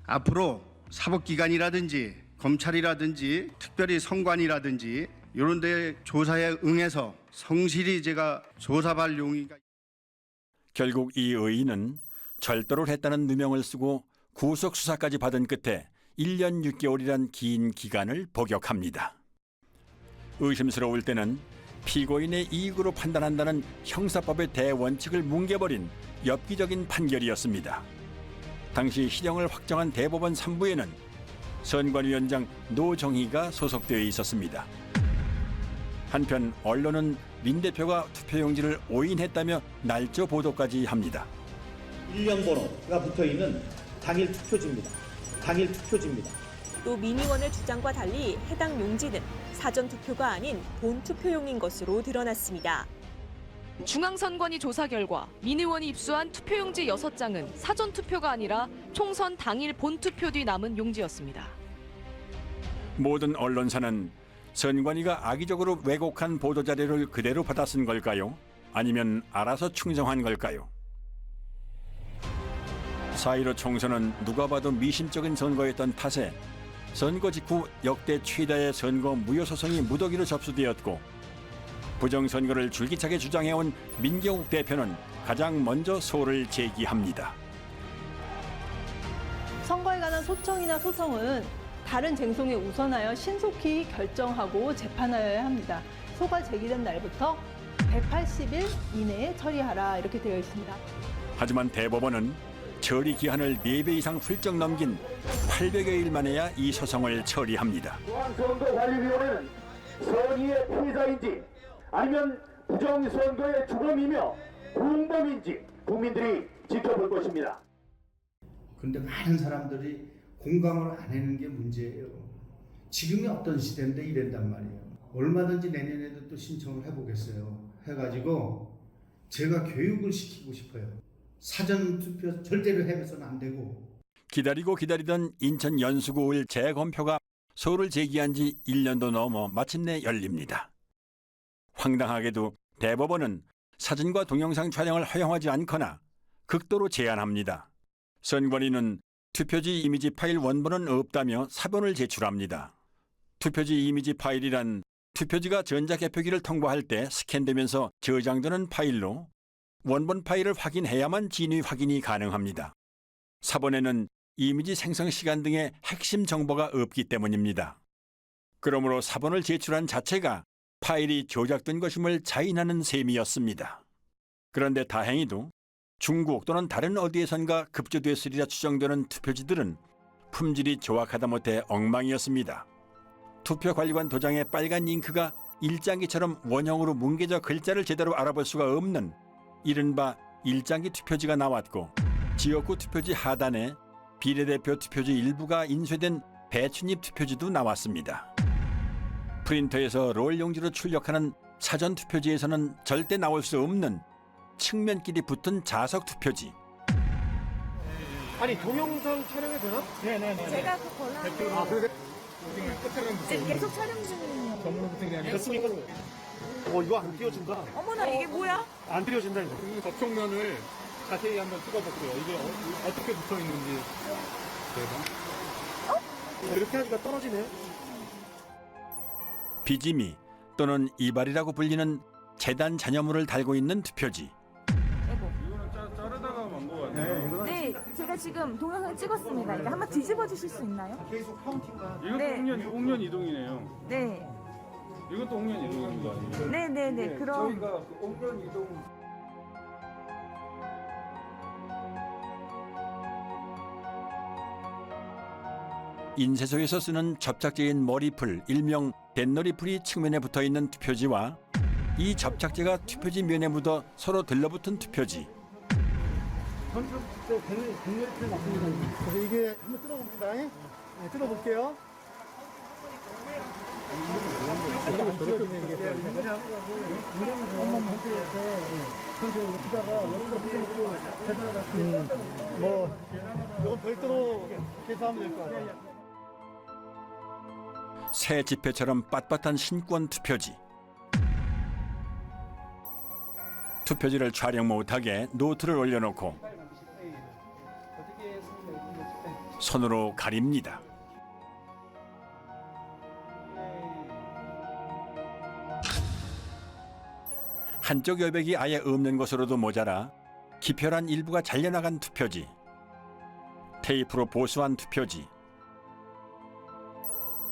앞으로 사법기관이라든지 검찰이라든지 특별히 선관위라든지 이런 데 조사에 응해서 성실히 제가 조사할 용의가. 결국 이 의인은 절도를 했다는 누명을 쓰고 구속 수사까지 받은 끝에 1년 6개월이란 긴 기간을 복역합니다. 의심스러울 때는 피고인의 이익으로 판단한다는 형사법의 대원칙을 뭉개버린 엽기적인 판결이었습니다. 당시 실형을 확정한 대법원 3부에는 선관위원장 노정희가 소속되어 있었습니다. 한편 언론은 민 대표가 투표용지를 오인했다며 날조 보도까지 합니다. 일련 번호가 붙어 있는 당일 투표지입니다. 당일 투표지입니다. 또 민의원의 주장과 달리 해당 용지는 사전 투표가 아닌 본 투표용인 것으로 드러났습니다. 중앙선관위 조사 결과 민의원이 입수한 투표용지 6장은 사전 투표가 아니라 총선 당일 본투표 뒤 남은 용지였습니다. 모든 언론사는 선관위가 악의적으로 왜곡한 보도자료를 그대로 받아 쓴 걸까요? 아니면 알아서 충성한 걸까요? 4.15 총선은 누가 봐도 미심쩍은 선거였던 탓에 선거 직후 역대 최다의 선거 무효 소송이 무더기로 접수되었고 부정선거를 줄기차게 주장해온 민경욱 대표는 가장 먼저 소를 제기합니다. 선거에 관한 소청이나 소송은 다른 쟁송에 우선하여 신속히 결정하고 재판하여야 합니다. 소가 제기된 날부터 180일 이내에 처리하라 이렇게 되어 있습니다. 하지만 대법원은 처리 기한을 4배 이상 훌쩍 넘긴 800여일 만에야 이 소송을 처리합니다. 중앙선거관리위원회는 선의의 피해자인지 아니면 부정선거의 주범이며 공범인지 국민들이 지켜볼 것입니다. 그런데 많은 사람들이 공감을 안 하는 게 문제예요. 지금이 어떤 시대인데 이랬단 말이에요. 얼마든지 내년에도 또 신청을 해보겠어요. 해가지고 제가 교육을 시키고 싶어요. 사전투표 절대로 해서는 안 되고. 기다리고 기다리던 인천 연수구을 재검표가 소를 제기한 지 1년도 넘어 마침내 열립니다. 황당하게도 대법원은 사진과 동영상 촬영을 허용하지 않거나 극도로 제한합니다. 선관위는 투표지 이미지 파일 원본은 없다며 사본을 제출합니다. 투표지 이미지 파일이란 투표지가 전자개표기를 통과할 때 스캔되면서 저장되는 파일로 원본 파일을 확인해야만 진위 확인이 가능합니다. 사본에는 이미지 생성 시간 등의 핵심 정보가 없기 때문입니다. 그러므로 사본을 제출한 자체가 파일이 조작된 것임을 자인하는 셈이었습니다. 그런데 다행히도 중국 또는 다른 어디에선가 급조됐으리라 추정되는 투표지들은 품질이 조악하다 못해 엉망이었습니다. 투표관리관 도장의 빨간 잉크가 일장기처럼 원형으로 뭉개져 글자를 제대로 알아볼 수가 없는 이른바 일장기 투표지가 나왔고, 지역구 투표지 하단에 비례대표 투표지 일부가 인쇄된 배춧잎 투표지도 나왔습니다. 프린터에서 롤 용지로 출력하는 사전 투표지에서는 절대 나올 수 없는 측면끼리 붙은 자석 투표지. 아니 동영상 촬영해도 되나? 네네네. 제가 그 권한. 아 그래? 지금 계속 촬영 중이에요. 됐습니까? 이거 안 띄워준다. 어머나 이게 뭐야? 안 띄워진다 이거. 이 접촉면을 자세히 한번 찍어볼게요. 이게 어떻게 붙어 있는지. 이렇게 하니까 떨어지네. 비지미 또는 이발이라고 불리는 재단 잔여물을 달고 있는 투표지. 이거는 자르다가 만 거 같아요. 네, 제가 지금 동영상 찍었습니다. 이거 한번 뒤집어 주실 수 있나요? 계속 카운팅가. 이것도 네. 옥년 이동이네요. 네. 이것도 옥년 이동인 거 아니에요? 네네네. 그럼 저희가 옥년 이동. 인쇄소에서 쓰는 접착제인 머리풀, 일명 댄너리풀이 측면에 붙어있는 투표지와 이 접착제가 투표지 면에 묻어 서로 들러붙은 투표지. 그래서 이게 한번 뜯어봅니다. 네, 뜯어볼게요. 뭐 이건 별도로 계산하면 될 것 같아요. 새 지폐처럼 빳빳한 신권 투표지. 투표지를 촬영 못하게 노트를 올려놓고 손으로 가립니다. 한쪽 여백이 아예 없는 것으로도 모자라 기표란 일부가 잘려나간 투표지, 테이프로 보수한 투표지,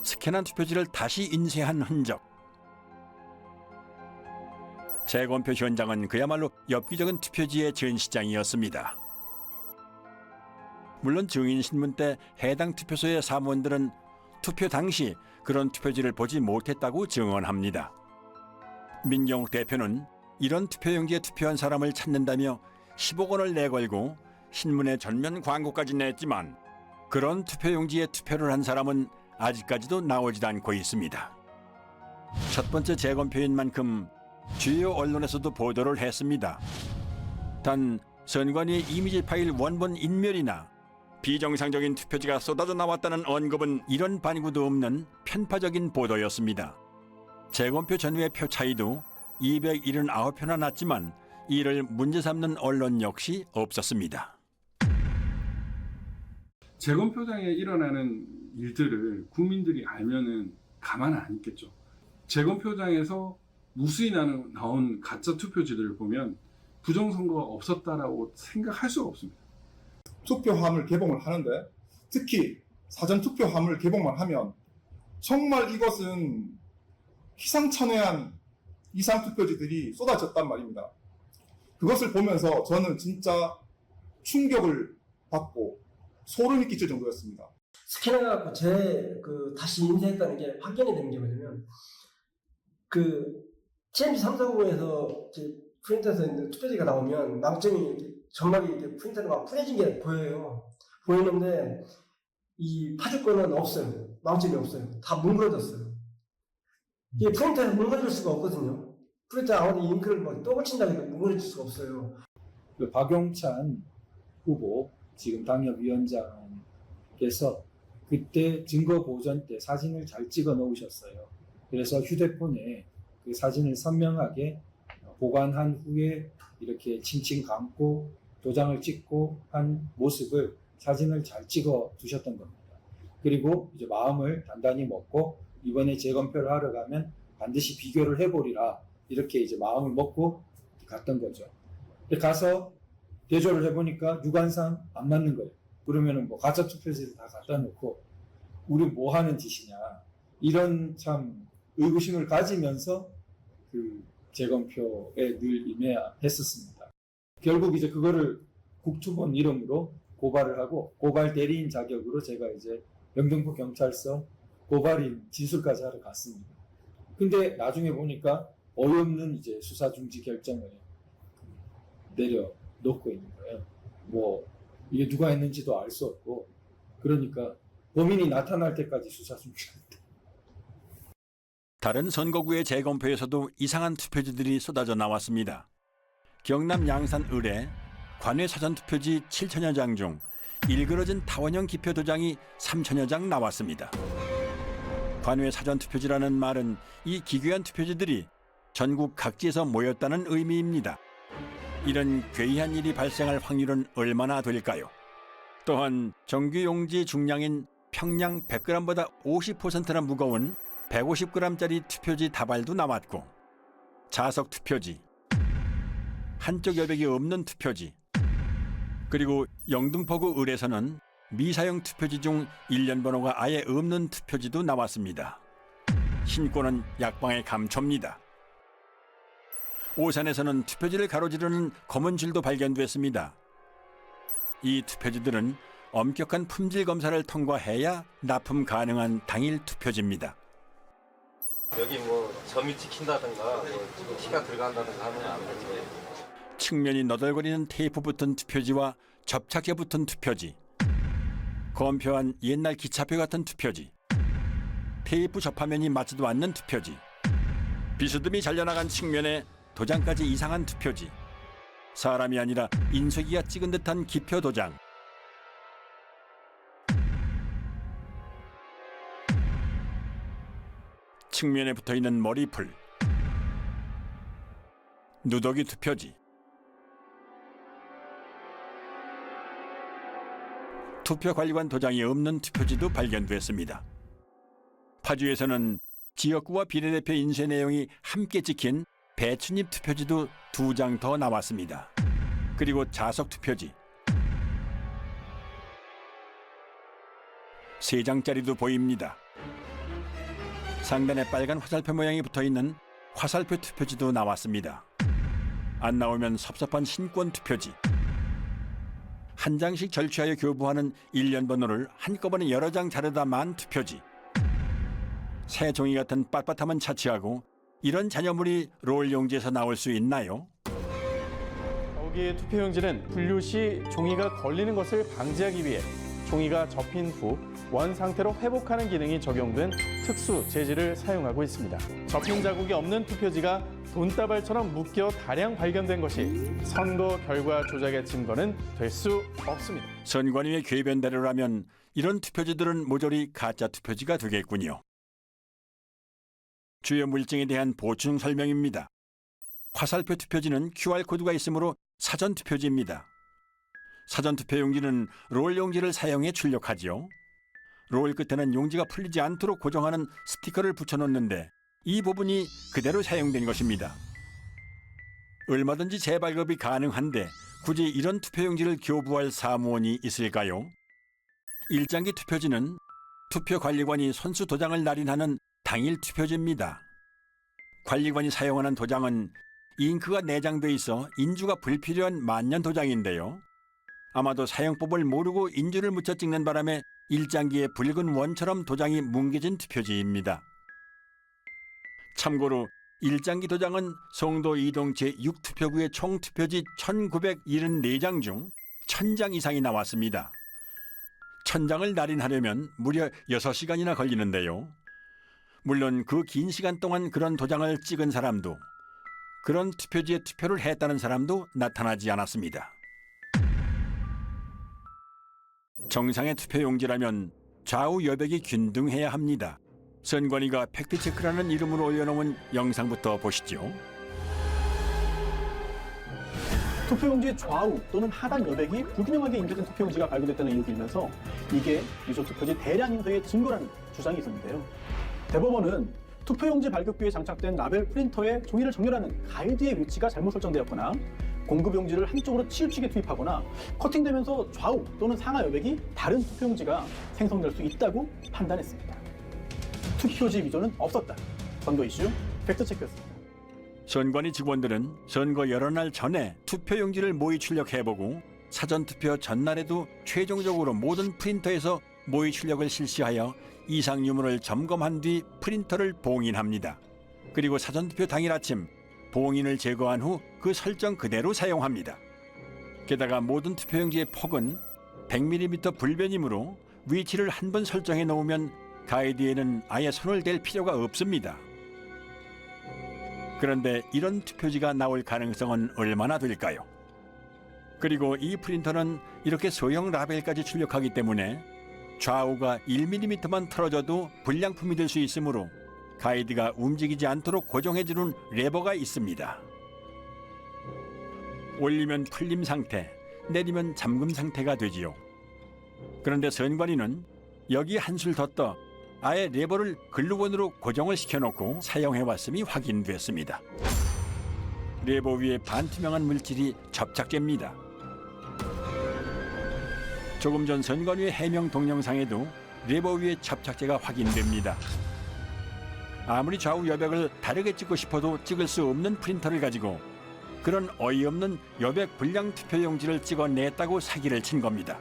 스캔한 투표지를 다시 인쇄한 흔적. 재검표 현장은 그야말로 엽기적인 투표지의 전시장이었습니다. 물론 증인신문 때 해당 투표소의 사무원들은 투표 당시 그런 투표지를 보지 못했다고 증언합니다. 민경욱 대표는 이런 투표용지에 투표한 사람을 찾는다며 10억 원을 내걸고 신문에 전면 광고까지 냈지만 그런 투표용지에 투표를 한 사람은 아직까지도 나오질 않고 있습니다. 첫 번째 재검표인 만큼 주요 언론에서도 보도를 했습니다. 단 선관위의 이미지 파일 원본 인멸이나 비정상적인 투표지가 쏟아져 나왔다는 언급은 이런 반구도 없는 편파적인 보도였습니다. 재검표 전후의 표 차이도 279표나 났지만 이를 문제 삼는 언론 역시 없었습니다. 재검표장에 일어나는 일들을 국민들이 알면은 가만 안 있겠죠. 재검표장에서 무수히 나온 가짜 투표지들을 보면 부정선거가 없었다라고 생각할 수가 없습니다. 투표함을 개봉을 하는데 특히 사전투표함을 개봉만 하면 정말 이것은 희상천외한 이상투표지들이 쏟아졌단 말입니다. 그것을 보면서 저는 진짜 충격을 받고 소름이 끼칠 정도였습니다. 스캔해갖고 다시 인쇄했다는 게 확인이 되는 게 뭐냐면 TMC 340에서 프린터에서 있는 투표지가 나오면 망점이 이렇게 점막이 이렇게 프린터로 막 풀어진 게 보이는데 이 파주권은 없어요. 망점이 없어요. 다 뭉그러졌어요. 이게 프린터에서 뭉그러질 수가 없거든요. 프린터 아무리 잉크를 막 또 붙인다고 해도 뭉그러질 수가 없어요. 박용찬 후보 지금 당협위원장께서 그때 증거 보전 때 사진을 잘 찍어 놓으셨어요. 그래서 휴대폰에 그 사진을 선명하게 보관한 후에 이렇게 칭칭 감고 도장을 찍고 한 모습을 사진을 잘 찍어 두셨던 겁니다. 그리고 이제 마음을 단단히 먹고 이번에 재검표를 하러 가면 반드시 비교를 해보리라 이렇게 이제 마음을 먹고 갔던 거죠. 근데 가서 대조를 해보니까 유관상 안 맞는 거예요. 그러면은 뭐 가짜 투표지를 다 갖다 놓고 우리 뭐 하는 짓이냐 이런 참 의구심을 가지면서 그 재검표에 늘 임해했었습니다. 결국 이제 그거를 국투본 이름으로 고발을 하고 고발 대리인 자격으로 제가 이제 영등포 경찰서 고발인 진술까지 하러 갔습니다. 근데 나중에 보니까 어이없는 이제 수사 중지 결정을 내려놓고 있는 거예요. 뭐 이게 누가 했는지도 알 수 없고 그러니까 범인이 나타날 때까지 수사 중지한다. 다른 선거구의 재검표에서도 이상한 투표지들이 쏟아져 나왔습니다. 경남 양산 을에 관외 사전투표지 7천여 장 중 일그러진 타원형 기표 도장이 3천여 장 나왔습니다. 관외 사전투표지라는 말은 이 기괴한 투표지들이 전국 각지에서 모였다는 의미입니다. 이런 괴이한 일이 발생할 확률은 얼마나 될까요? 또한 정규용지 중량인 평량 100g보다 50%나 무거운 150g짜리 투표지 다발도 나왔고 자석 투표지, 한쪽 여백이 없는 투표지, 그리고 영등포구 을에서는 미사용 투표지 중 일련 번호가 아예 없는 투표지도 나왔습니다. 신고는 약방의 감초입니다. 오산에서는 투표지를 가로지르는 검은 줄도 발견됐습니다. 이 투표지들은 엄격한 품질 검사를 통과해야 납품 가능한 당일 투표지입니다. 여기 뭐 점이 찍힌다든가 뭐 티가 들어간다든가 하면 안 되죠. 측면이 너덜거리는 테이프 붙은 투표지와 접착제 붙은 투표지, 검표한 옛날 기차표 같은 투표지, 테이프 접화면이 맞지도 않는 투표지, 비스듬히 잘려나간 측면에 도장까지 이상한 투표지, 사람이 아니라 인쇄기가 찍은 듯한 기표 도장, 측면에 붙어있는 머리풀, 누더기 투표지, 투표관리관 도장이 없는 투표지도 발견됐습니다. 파주에서는 지역구와 비례대표 인쇄 내용이 함께 찍힌 배춧잎 투표지도 2장 더 나왔습니다. 그리고 자석 투표지 3장짜리도 보입니다. 상단에 빨간 화살표 모양이 붙어있는 화살표 투표지도 나왔습니다. 안 나오면 섭섭한 신권 투표지, 한 장씩 절취하여 교부하는 일련 번호를 한꺼번에 여러 장 자르다 만 투표지, 새 종이 같은 빳빳함은 차치하고 이런 잔여물이 롤 용지에서 나올 수 있나요? 여기에 투표용지는 분류 시 종이가 걸리는 것을 방지하기 위해 종이가 접힌 후 원 상태로 회복하는 기능이 적용된 특수 재질을 사용하고 있습니다. 접힌 자국이 없는 투표지가 돈다발처럼 묶여 다량 발견된 것이 선거 결과 조작의 증거는 될 수 없습니다. 선관위의 궤변대로라면 이런 투표지들은 모조리 가짜 투표지가 되겠군요. 주요 물증에 대한 보충 설명입니다. 화살표 투표지는 QR코드가 있으므로 사전 투표지입니다. 사전 투표용지는 롤 용지를 사용해 출력하죠. 롤 끝에는 용지가 풀리지 않도록 고정하는 스티커를 붙여놓는데 이 부분이 그대로 사용된 것입니다. 얼마든지 재발급이 가능한데 굳이 이런 투표용지를 교부할 사무원이 있을까요? 일장기 투표지는 투표관리관이 선수 도장을 날인하는 당일 투표지입니다. 관리관이 사용하는 도장은 잉크가 내장돼 있어 인주가 불필요한 만년 도장인데요. 아마도 사용법을 모르고 인주를 묻혀 찍는 바람에 일장기에 붉은 원처럼 도장이 뭉개진 투표지입니다. 참고로 일장기 도장은 송도 이동 제6투표구의 총 투표지 1974장 중 1000장 이상이 나왔습니다. 1000장을 날인하려면 무려 6시간이나 걸리는데요. 물론 그 긴 시간 동안 그런 도장을 찍은 사람도 그런 투표지에 투표를 했다는 사람도 나타나지 않았습니다. 정상의 투표용지라면 좌우 여백이 균등해야 합니다. 선관위가 팩트체크라는 이름으로 올려놓은 영상부터 보시죠. 투표용지의 좌우 또는 하단 여백이 불균형하게 인쇄된 투표용지가 발견됐다는 이유 들면서 이게 유조 투표지 대량 인쇄의 증거라는 주장이 있었는데요. 대법원은 투표용지 발급기에 장착된 라벨 프린터에 종이를 정렬하는 가이드의 위치가 잘못 설정되었거나 공급용지를 한쪽으로 치우치게 투입하거나 커팅되면서 좌우 또는 상하 여백이 다른 투표용지가 생성될 수 있다고 판단했습니다. 투표지 위조는 없었다. 선거 이슈 팩트체크였습니다. 선관위 직원들은 선거 여러 날 전에 투표용지를 모의 출력해보고 사전투표 전날에도 최종적으로 모든 프린터에서 모의 출력을 실시하여 이상 유무를 점검한 뒤 프린터를 봉인합니다. 그리고 사전투표 당일 아침 봉인을 제거한 후 그 설정 그대로 사용합니다. 게다가 모든 투표용지의 폭은 100mm 불변이므로 위치를 한 번 설정해 놓으면 가이드에는 아예 손을 댈 필요가 없습니다. 그런데 이런 투표지가 나올 가능성은 얼마나 될까요? 그리고 이 프린터는 이렇게 소형 라벨까지 출력하기 때문에 좌우가 1mm만 틀어져도 불량품이 될 수 있으므로 가이드가 움직이지 않도록 고정해주는 레버가 있습니다. 올리면 풀림 상태, 내리면 잠금 상태가 되지요. 그런데 선관위는 여기 한술 더 떠 아예 레버를 글루건으로 고정을 시켜놓고 사용해왔음이 확인됐습니다. 레버 위에 반투명한 물질이 접착제입니다. 조금 전 선관위의 해명 동영상에도 레버 위에 접착제가 확인됩니다. 아무리 좌우 여백을 다르게 찍고 싶어도 찍을 수 없는 프린터를 가지고 그런 어이없는 여백 불량 투표용지를 찍어냈다고 사기를 친 겁니다.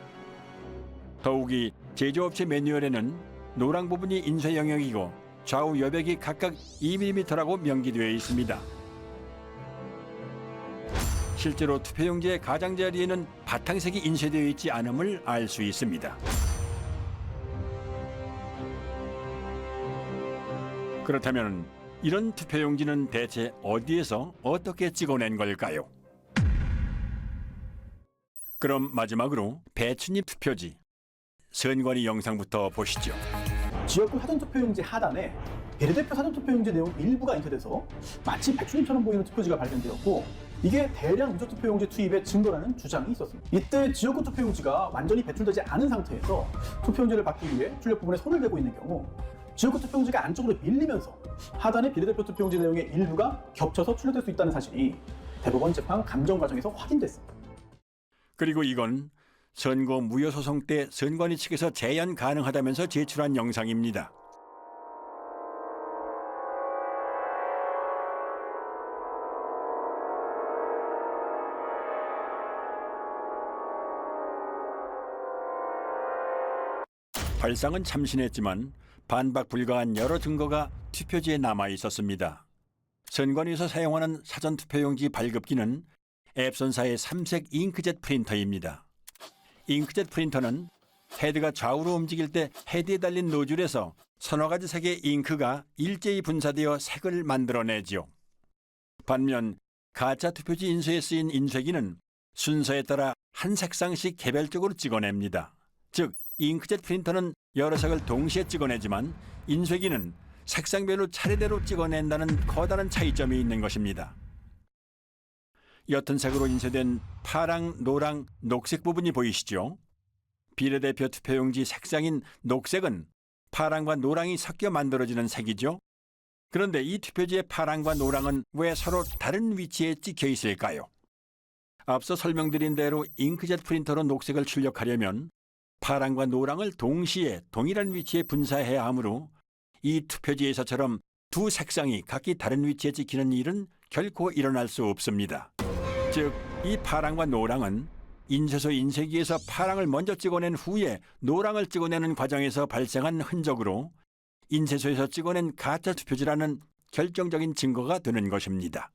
더욱이 제조업체 매뉴얼에는 노랑 부분이 인쇄 영역이고 좌우 여백이 각각 2mm라고 명기되어 있습니다. 실제로 투표용지의 가장자리에는 바탕색이 인쇄되어 있지 않음을 알 수 있습니다. 그렇다면 이런 투표용지는 대체 어디에서 어떻게 찍어낸 걸까요? 그럼 마지막으로 배추잎 투표지 선관위 영상부터 보시죠. 지역구 사전투표용지 하단에 비례대표 사전투표용지 내용 일부가 인쇄돼서 마치 배추잎처럼 보이는 투표지가 발견되었고 이게 대량 유조 투표용지 투입의 증거라는 주장이 있었습니다. 이때 지역구 투표용지가 완전히 배출되지 않은 상태에서 투표용지를 받기 위해 출력 부분에 손을 대고 있는 경우 지역구 투표용지가 안쪽으로 밀리면서 하단의 비례대표 투표용지 내용의 일부가 겹쳐서 출력될 수 있다는 사실이 대법원 재판 감정 과정에서 확인됐습니다. 그리고 이건 선거 무효소송 때 선관위 측에서 재연 가능하다면서 제출한 영상입니다. 발상은 참신했지만 반박 불가한 여러 증거가 투표지에 남아 있었습니다. 선관위에서 사용하는 사전투표용지 발급기는 앱손사의 3색 잉크젯 프린터입니다. 잉크젯 프린터는 헤드가 좌우로 움직일 때 헤드에 달린 노즐에서 서너 가지 색의 잉크가 일제히 분사되어 색을 만들어내지요. 반면 가짜 투표지 인쇄에 쓰인 인쇄기는 순서에 따라 한 색상씩 개별적으로 찍어냅니다. 즉, 잉크젯 프린터는 여러 색을 동시에 찍어내지만 인쇄기는 색상별로 차례대로 찍어낸다는 커다란 차이점이 있는 것입니다. 옅은 색으로 인쇄된 파랑, 노랑, 녹색 부분이 보이시죠? 비례대표 투표용지 색상인 녹색은 파랑과 노랑이 섞여 만들어지는 색이죠. 그런데 이 투표지의 파랑과 노랑은 왜 서로 다른 위치에 찍혀 있을까요? 앞서 설명드린 대로 잉크젯 프린터로 녹색을 출력하려면 파랑과 노랑을 동시에 동일한 위치에 분사해야 하므로 이 투표지에서처럼 두 색상이 각기 다른 위치에 찍히는 일은 결코 일어날 수 없습니다. 즉, 이 파랑과 노랑은 인쇄소 인쇄기에서 파랑을 먼저 찍어낸 후에 노랑을 찍어내는 과정에서 발생한 흔적으로 인쇄소에서 찍어낸 가짜 투표지라는 결정적인 증거가 되는 것입니다.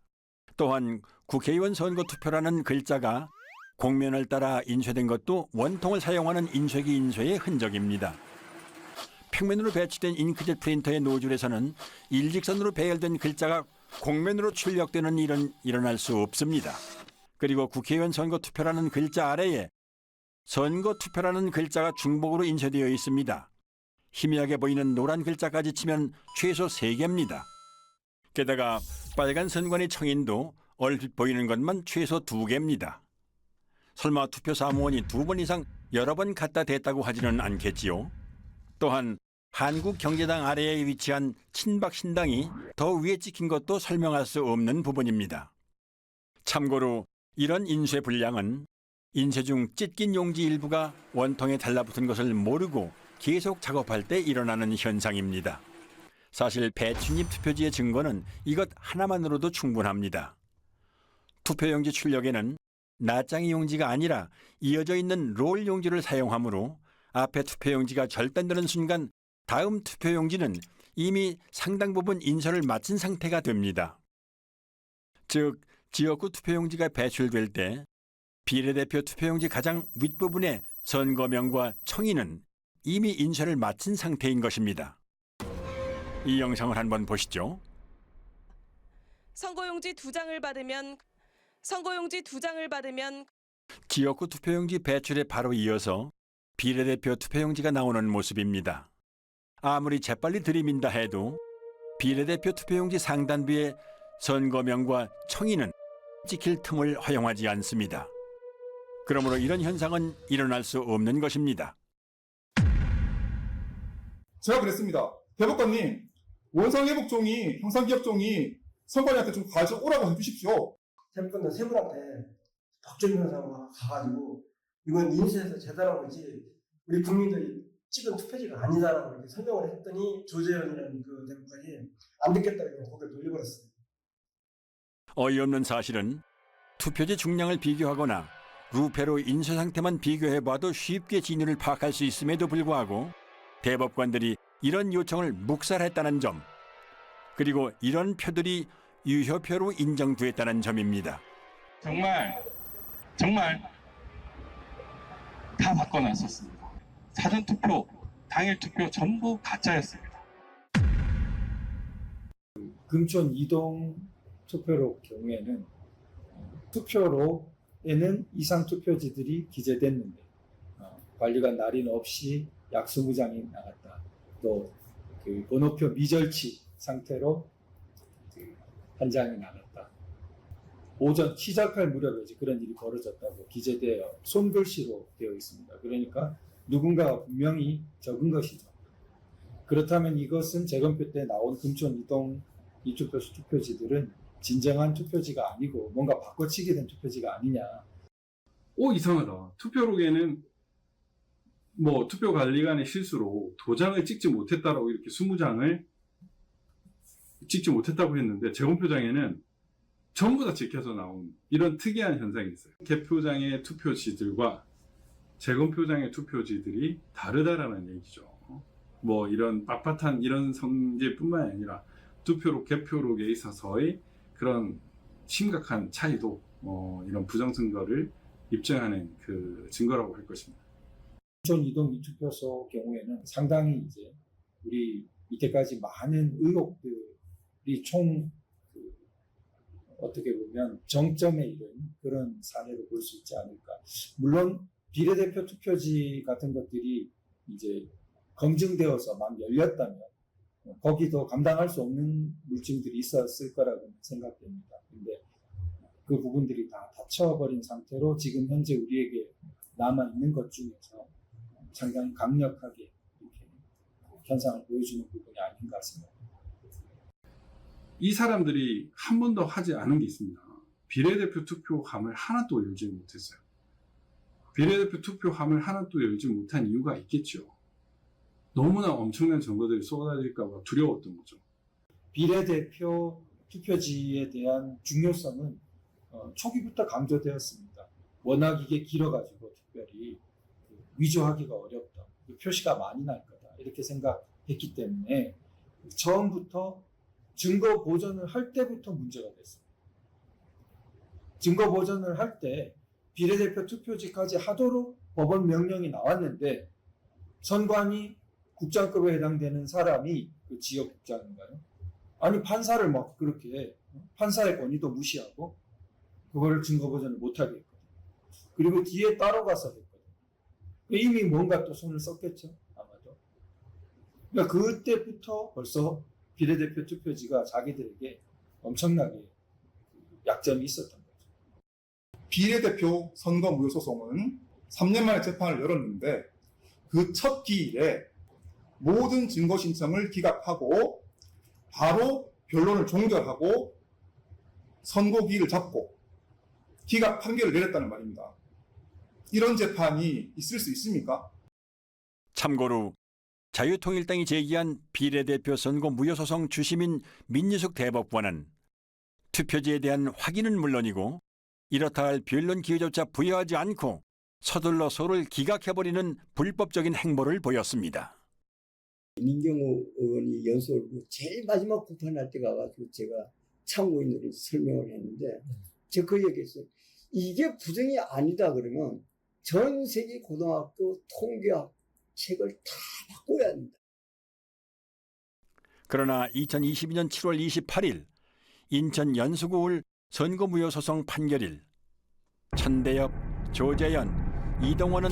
또한 국회의원 선거 투표라는 글자가 곡면을 따라 인쇄된 것도 원통을 사용하는 인쇄기 인쇄의 흔적입니다. 평면으로 배치된 잉크젯 프린터의 노즐에서는 일직선으로 배열된 글자가 곡면으로 출력되는 일은 일어날 수 없습니다. 그리고 국회의원 선거 투표라는 글자 아래에 선거 투표라는 글자가 중복으로 인쇄되어 있습니다. 희미하게 보이는 노란 글자까지 치면 최소 3개입니다. 게다가 빨간 선관위 청인도 얼핏 보이는 것만 최소 2개입니다. 설마 투표 사무원이 2번 이상 여러 번 갖다 댔다고 하지는 않겠지요. 또한 한국경제당 아래에 위치한 친박신당이 더 위에 찍힌 것도 설명할 수 없는 부분입니다. 참고로 이런 인쇄 분량은 인쇄 중 찢긴 용지 일부가 원통에 달라붙은 것을 모르고 계속 작업할 때 일어나는 현상입니다. 사실 배춧잎 투표지의 증거는 이것 하나만으로도 충분합니다. 투표용지 출력에는 낱장이 용지가 아니라 이어져 있는 롤 용지를 사용하므로 앞에 투표용지가 절단되는 순간 다음 투표용지는 이미 상당 부분 인쇄를 마친 상태가 됩니다. 즉, 지역구 투표용지가 배출될 때 비례대표 투표용지 가장 윗부분의 선거명과 청인은 이미 인쇄를 마친 상태인 것입니다. 이 영상을 한번 보시죠. 선거용지 2장을 받으면 지역구 투표용지 배출에 바로 이어서 비례대표 투표용지가 나오는 모습입니다. 아무리 재빨리 들이민다 해도 비례대표 투표용지 상단부에 선거명과 청인은 찍힐 틈을 허용하지 않습니다. 그러므로 이런 현상은 일어날 수 없는 것입니다. 제가 그랬습니다. 대법관님, 원상회복 종이, 형상기억 종이 선관위한테 좀 가져오라고 해주십시오. 대법관은 세 분한테 박준 변호사가 가가지고 이건 인쇄해서 제대로 거지 우리 국민들이 찍은 투표지가 아니다라고 이렇게 설명을 했더니 조재현이라는 그 대법관이 안 듣겠다고 고개를 돌려버렸어요. 어이없는 사실은 투표지 중량을 비교하거나 루페로 인쇄 상태만 비교해봐도 쉽게 진위를 파악할 수 있음에도 불구하고 대법관들이 이런 요청을 묵살했다는 점, 그리고 이런 표들이 유효표로 인정됐다는 점입니다. 정말 다 바꿔놨었습니다. 사전투표, 당일투표 전부 가짜였습니다. 금촌 이동 투표로 경우에는 투표로에는 이상 투표지들이 기재됐는데 관리관 날인 없이 약수무장이 나갔다. 또 그 번호표 미절치 상태로 한 장이 나갔다. 오전 시작할 무렵에 그런 일이 벌어졌다고 기재되어 손글씨로 되어 있습니다. 그러니까 누군가가 분명히 적은 것이죠. 그렇다면 이것은 재검표 때 나온 금촌 이동 이투표소 투표지들은 진정한 투표지가 아니고 뭔가 바꿔치기 된 투표지가 아니냐. 이상하다. 투표록에는 투표관리관의 실수로 도장을 찍지 못했다라고 이렇게 20장을 찍지 못했다고 했는데 재검표장에는 전부 다 찍혀서 나온 이런 특이한 현상이 있어요. 개표장의 투표지들과 재검표장의 투표지들이 다르다라는 얘기죠. 이런 빳빳한 이런 성질뿐만 아니라 투표록, 개표록에 있어서의 그런 심각한 차이도 이런 부정선거를 입증하는 그 증거라고 할 것입니다. 촌 이동 투표소 경우에는 상당히 이제 우리 이때까지 많은 의혹들이 어떻게 보면 정점에 이른 그런 사례로 볼 수 있지 않을까. 물론 비례대표 투표지 같은 것들이 이제 검증되어서 막 열렸다면 거기도 감당할 수 없는 물증들이 있었을 거라고 생각됩니다. 근데 그 부분들이 다 닫혀버린 상태로 지금 현재 우리에게 남아있는 것 중에서 상당히 강력하게 이렇게 현상을 보여주는 부분이 아닌가 생각합니다. 이 사람들이 한 번도 하지 않은 게 있습니다. 비례대표 투표함을 하나도 열지 못했어요. 비례대표 투표함을 하나도 열지 못한 이유가 있겠죠. 너무나 엄청난 정보들이 쏟아질까 봐 두려웠던 거죠. 비례대표 투표지에 대한 중요성은 초기부터 강조되었습니다. 워낙 이게 길어가지고 특별히 위조하기가 어렵다. 표시가 많이 날 거다. 이렇게 생각했기 때문에 처음부터 증거 보전을 할 때부터 문제가 됐습니다. 증거 보전을 할 때 비례대표 투표지까지 하도록 법원 명령이 나왔는데 선관위 국장급에 해당되는 사람이 그 지역국장인가요? 아니 판사를 막 그렇게 판사의 권위도 무시하고 그거를 증거 보전을 못하게 했거든요. 그리고 뒤에 따라가서 했거든요. 이미 뭔가 또 손을 썼겠죠. 아마도. 그러니까 그때부터 벌써 비례대표 투표지가 자기들에게 엄청나게 약점이 있었던 거죠. 비례대표 선거 무효 소송은 3년 만에 재판을 열었는데 그 첫 기일에 모든 증거 신청을 기각하고 바로 변론을 종결하고 선고기일을 잡고 기각 판결을 내렸다는 말입니다. 이런 재판이 있을 수 있습니까? 참고로 자유통일당이 제기한 비례대표 선거 무효소송 주심인 민유숙 대법관은 투표지에 대한 확인은 물론이고 이렇다 할 변론 기회조차 부여하지 않고 서둘러 소를 기각해버리는 불법적인 행보를 보였습니다. 민경호 의원이 연설을 제일 마지막 구판할 때 가가지고 제가 참고인으로 설명을 했는데 제가 그 얘기했어요. 이게 부정이 아니다 그러면 전 세계 고등학교 통계학 책을 다 바꿔야 합니다. 그러나 2022년 7월 28일 인천 연수구울 선거무효소송 판결일 천대엽, 조재현, 이동원은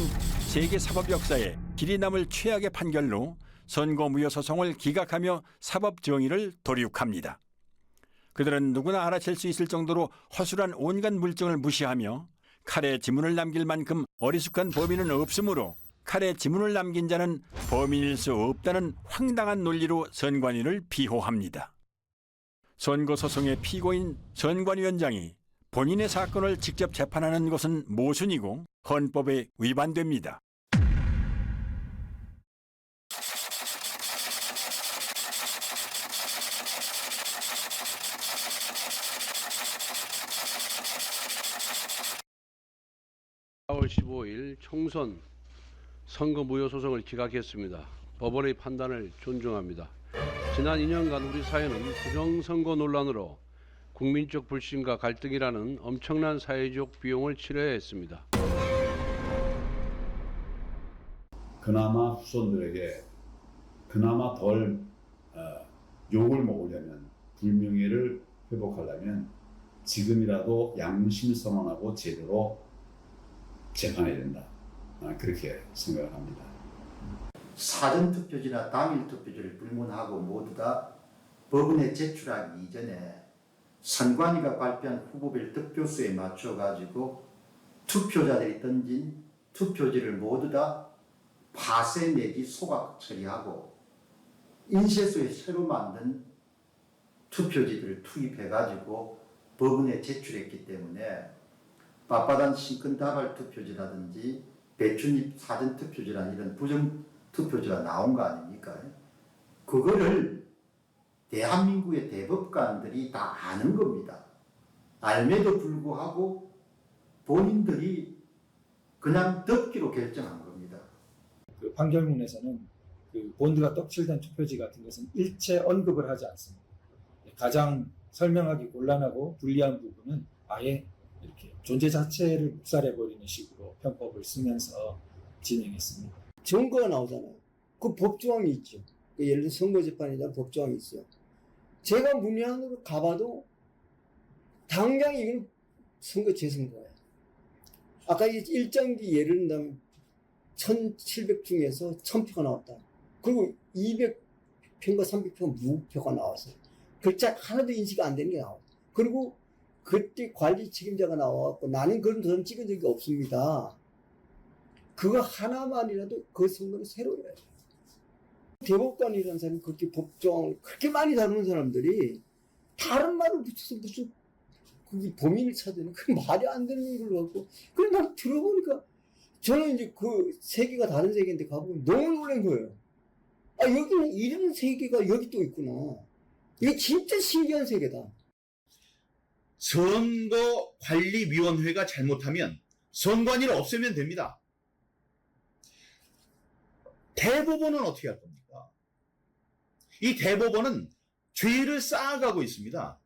세계 사법 역사에 길이 남을 최악의 판결로 선거무효소송을 기각하며 사법 정의를 도륙합니다. 그들은 누구나 알아챌 수 있을 정도로 허술한 온갖 물증을 무시하며 칼에 지문을 남길 만큼 어리숙한 범인은 없으므로 칼에 지문을 남긴 자는 범인일 수 없다는 황당한 논리로 선관위를 비호합니다. 선거소송의 피고인 선관위원장이 본인의 사건을 직접 재판하는 것은 모순이고 헌법에 위반됩니다. (4월 15일) 총선 선거 무효 소송을 기각했습니다. 법원의 판단을 존중합니다. 지난 2년간 우리 사회는 부정선거 논란으로 국민적 불신과 갈등이라는 엄청난 사회적 비용을 치러야 했습니다. 그나마 후손들에게 그나마 덜 욕을 먹으려면 불명예를 회복하려면 지금이라도 양심선언하고 제대로 재판해야 된다. 그렇게 생각을 합니다. 사전투표지나 당일투표지를 불문하고 모두 다 법원에 제출하기 이전에 선관위가 발표한 후보별 득표수에 맞춰가지고 투표자들이 던진 투표지를 모두 다 파쇄 내지 소각 처리하고 인쇄소에 새로 만든 투표지들을 투입해가지고 법원에 제출했기 때문에 빳빳한 신권다발 투표지라든지 배춧잎 사전투표지라는 이런 부정투표지가 나온 거 아닙니까? 그거를 대한민국의 대법관들이 다 아는 겁니다. 알매도 불구하고 본인들이 그냥 덮기로 결정한 겁니다. 그 판결문에서는 그 본드가 떡칠된 투표지 같은 것은 일체 언급을 하지 않습니다. 가장 설명하기 곤란하고 불리한 부분은 아예 이렇게 존재 자체를 묵살해버리는 식으로 편법을 쓰면서 진행했습니다. 증거가 나오잖아요. 그 법조항이 있죠. 예를 들어 선거재판이나 법조항이 있어요. 제가 문외한으로 가봐도 당장 이건 선거 재선거예요. 아까 일정기 예를 든다면 1700 중에서 1000표가 나왔다. 그리고 200표인가 300표가 무표가 나왔어요. 글자 하나도 인식이 안 되는 게 나와요. 그리고 그때 관리 책임자가 나와갖고 나는 그런 사람 찍은 적이 없습니다. 그거 하나만이라도 그 선거는 새로 해야 돼요. 대법관이라는 사람이 그렇게 법조항을 그렇게 많이 다루는 사람들이 다른 말을 붙여서 무슨 그 범인을 찾는 그 말이 안 되는 걸 갖고 그래 난 들어보니까 저는 이제 그 세계가 다른 세계인데 가보면 너무 놀란 거예요. 아 여기는 이런 세계가 여기 또 있구나. 이게 진짜 신기한 세계다. 선거관리위원회가 잘못하면 선관위를 없애면 됩니다. 대법원은 어떻게 할 겁니까? 이 대법원은 죄를 쌓아가고 있습니다.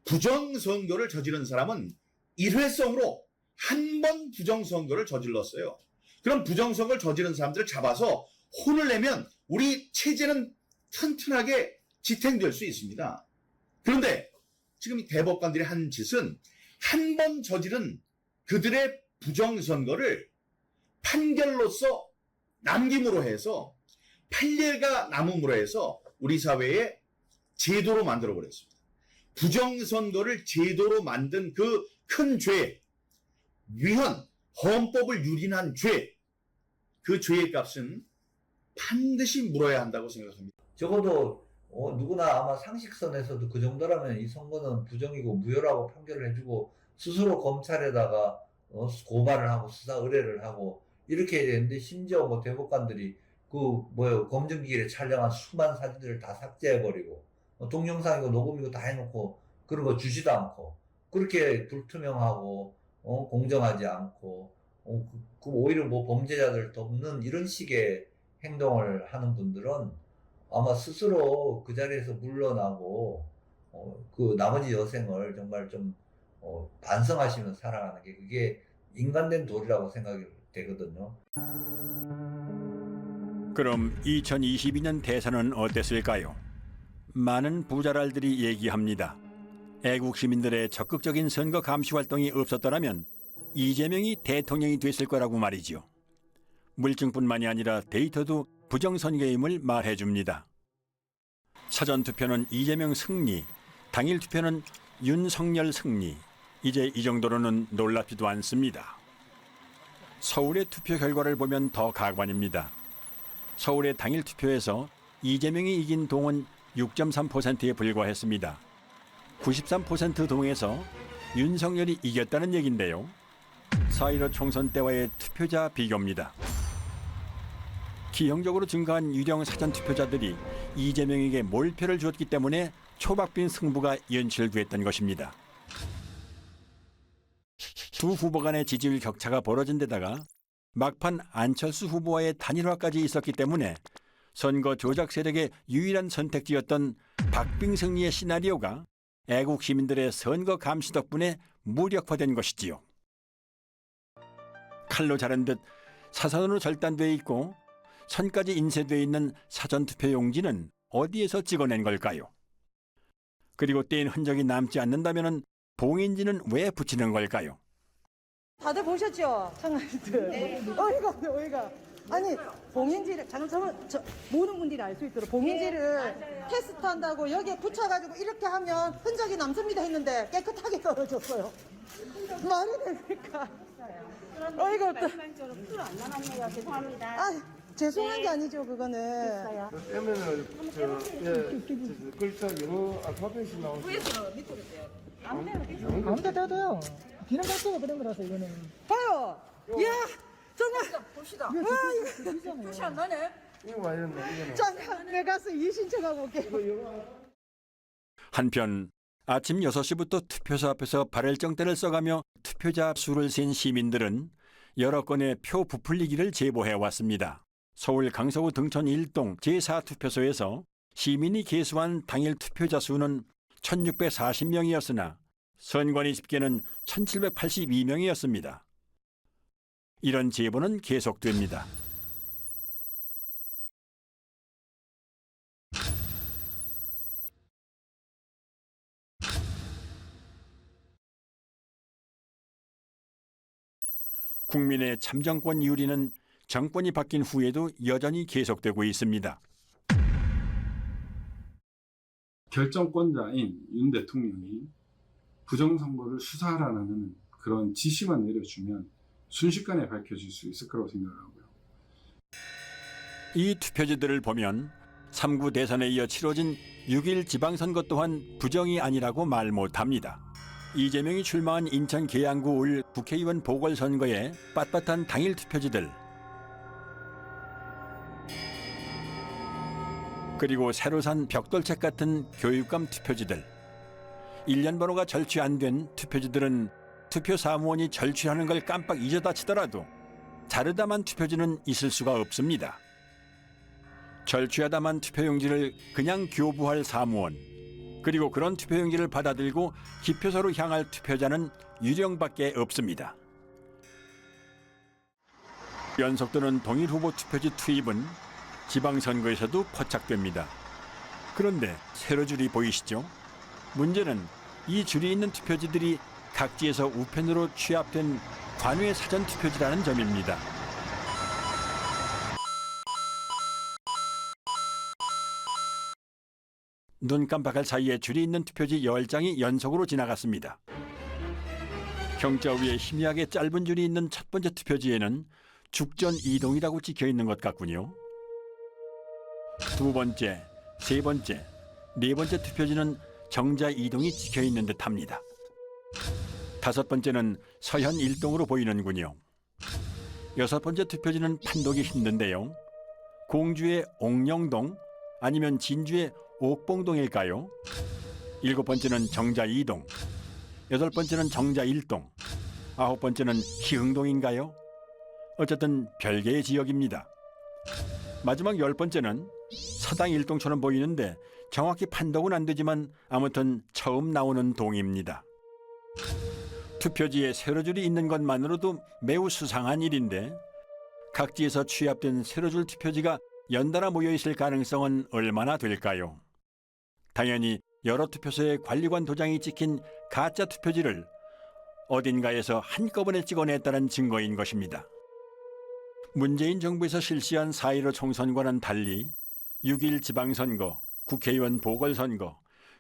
부정선거를 저지른 사람은 일회성으로 한 번 부정선거를 저질렀어요. 그럼 부정선거를 저지른 사람들을 잡아서 혼을 내면 우리 체제는 튼튼하게 지탱될 수 있습니다. 그런데 지금 이 대법관들이 한 짓은 한 번 저지른 그들의 부정선거를 판결로서 남김으로 해서 판례가 남음으로 해서 우리 사회에 제도로 만들어버렸습니다. 부정선거를 제도로 만든 그 큰 죄, 위헌, 헌법을 유린한 죄, 그 죄의 값은 반드시 물어야 한다고 생각합니다. 적어도 누구나 아마 상식선에서도 그 정도라면 이 선거는 부정이고 무효라고 판결을 해주고 스스로 검찰에다가 고발을 하고 수사 의뢰를 하고 이렇게 해야 되는데 심지어 뭐 대법관들이 검증기일에 촬영한 수많은 사진들을 다 삭제해버리고 동영상이고 녹음이고 다 해놓고 그런 거 주지도 않고 그렇게 불투명하고 공정하지 않고 오히려 뭐 범죄자들 돕는 이런 식의 행동을 하는 분들은 아마 스스로 그 자리에서 물러나고 그 나머지 여생을 정말 좀 반성하시면서 살아가는 게 그게 인간된 도리라고 생각이 되거든요. 그럼 2022년 대선은 어땠을까요? 많은 부자랄들이 얘기합니다. 애국 시민들의 적극적인 선거 감시 활동이 없었더라면 이재명이 대통령이 됐을 거라고 말이죠. 물증뿐만이 아니라 데이터도 부정선거임을 말해줍니다. 사전투표는 이재명 승리, 당일 투표는 윤석열 승리. 이제 이 정도로는 놀랍지도 않습니다. 서울의 투표 결과를 보면 더 가관입니다. 서울의 당일 투표에서 이재명이 이긴 동은 6.3%에 불과했습니다. 93% 동에서 윤석열이 이겼다는 얘긴데요. 4.15 총선 때와의 투표자 비교입니다. 기형적으로 증가한 유령 사전투표자들이 이재명에게 몰표를 주었기 때문에 초박빙 승부가 연출됐던 것입니다. 두 후보 간의 지지율 격차가 벌어진 데다가 막판 안철수 후보와의 단일화까지 있었기 때문에 선거 조작 세력의 유일한 선택지였던 박빙 승리의 시나리오가 애국 시민들의 선거 감시 덕분에 무력화된 것이지요. 칼로 자른 듯 사선으로 절단되어 있고 선까지 인쇄되어 있는 사전투표 용지는 어디에서 찍어낸 걸까요? 그리고 떼인 흔적이 남지 않는다면 봉인지는 왜 붙이는 걸까요? 다들 보셨죠? 참가자들. 네. 어이가 없네, 어이가. 아니, 봉인지를, 모든 분들이 알 수 있도록 봉인지를 테스트한다고 여기에 붙여가지고 이렇게 하면 흔적이 남습니다 했는데 깨끗하게 떨어졌어요. 말이 됩니까? 어이가 없다. 풀 안 남았네요. 죄송합니다. 아, 죄송한 게 아니죠, 그거는. 그러면은, 글자 영어 알파벳이 나오죠. 위에서 밑으로 돼요. 아무데 떼도요. 비는 갈수가 그런 거라서 이거는. 봐요! 이야! 정말! 봅시다. 와, 이거 표시 안 나네? 이거 많이 된다, 이거는. 잠깐, 내가 가서 이의 신청하고 올게요. 한편 아침 6시부터 투표소 앞에서 발열정대를 써가며 투표자 수를 센 시민들은 여러 건의 표 부풀리기를 제보해왔습니다. 서울 강서구 등촌 1동 제4투표소에서 시민이 계수한 당일 투표자 수는 1640명이었으나 선관위 집계는 1782명이었습니다. 이런 제보는 계속됩니다. 국민의 참정권 유리는 정권이 바뀐 후에도 여전히 계속되고 있습니다. 결정권자인 윤 대통령이 부정선거를 수사하라는 그런 지시만 내려주면 순식간에 밝혀질 수 있을 거라고 생각하고요. 이 투표지들을 보면 3구 대선에 이어 치러진 6.1 지방선거 또한 부정이 아니라고 말 못합니다. 이재명이 출마한 인천 계양구 올 국회의원 보궐선거의 빳빳한 당일 투표지들, 그리고 새로 산 벽돌책 같은 교육감 투표지들, 일련 번호가 절취 안 된 투표지들은 투표 사무원이 절취하는 걸 깜빡 잊었다 치더라도 자르다만 투표지는 있을 수가 없습니다. 절취하다만 투표용지를 그냥 교부할 사무원, 그리고 그런 투표용지를 받아들고 기표소로 향할 투표자는 유령밖에 없습니다. 연속되는 동일 후보 투표지 투입은 지방선거에서도 포착됩니다. 그런데 세로 줄이 보이시죠? 문제는 이 줄이 있는 투표지들이 각지에서 우편으로 취합된 관외 사전 투표지라는 점입니다. 눈 깜빡할 사이에 줄이 있는 투표지 10장이 연속으로 지나갔습니다. 경자 위에 희미하게 짧은 줄이 있는 첫 번째 투표지에는 죽전 이동이라고 찍혀 있는 것 같군요. 두 번째, 세 번째, 네 번째 투표지는 정자 이동이 찍혀 있는 듯합니다. 다섯 번째는 서현 일동으로 보이는군요. 여섯 번째 투표지는 판독이 힘든데요. 공주의 옥령동 아니면 진주의 옥봉동일까요? 일곱 번째는 정자 2동, 여덟 번째는 정자 1동, 아홉 번째는 희흥동인가요? 어쨌든 별개의 지역입니다. 마지막 열 번째는 서당 1동처럼 보이는데 정확히 판독은 안 되지만 아무튼 처음 나오는 동입니다. 투표지에 세로줄이 있는 것만으로도 매우 수상한 일인데 각지에서 취합된 세로줄 투표지가 연달아 모여있을 가능성은 얼마나 될까요? 당연히 여러 투표소에 관리관 도장이 찍힌 가짜 투표지를 어딘가에서 한꺼번에 찍어냈다는 증거인 것입니다. 문재인 정부에서 실시한 4.15 총선과는 달리 6.1 지방선거, 국회의원 보궐선거,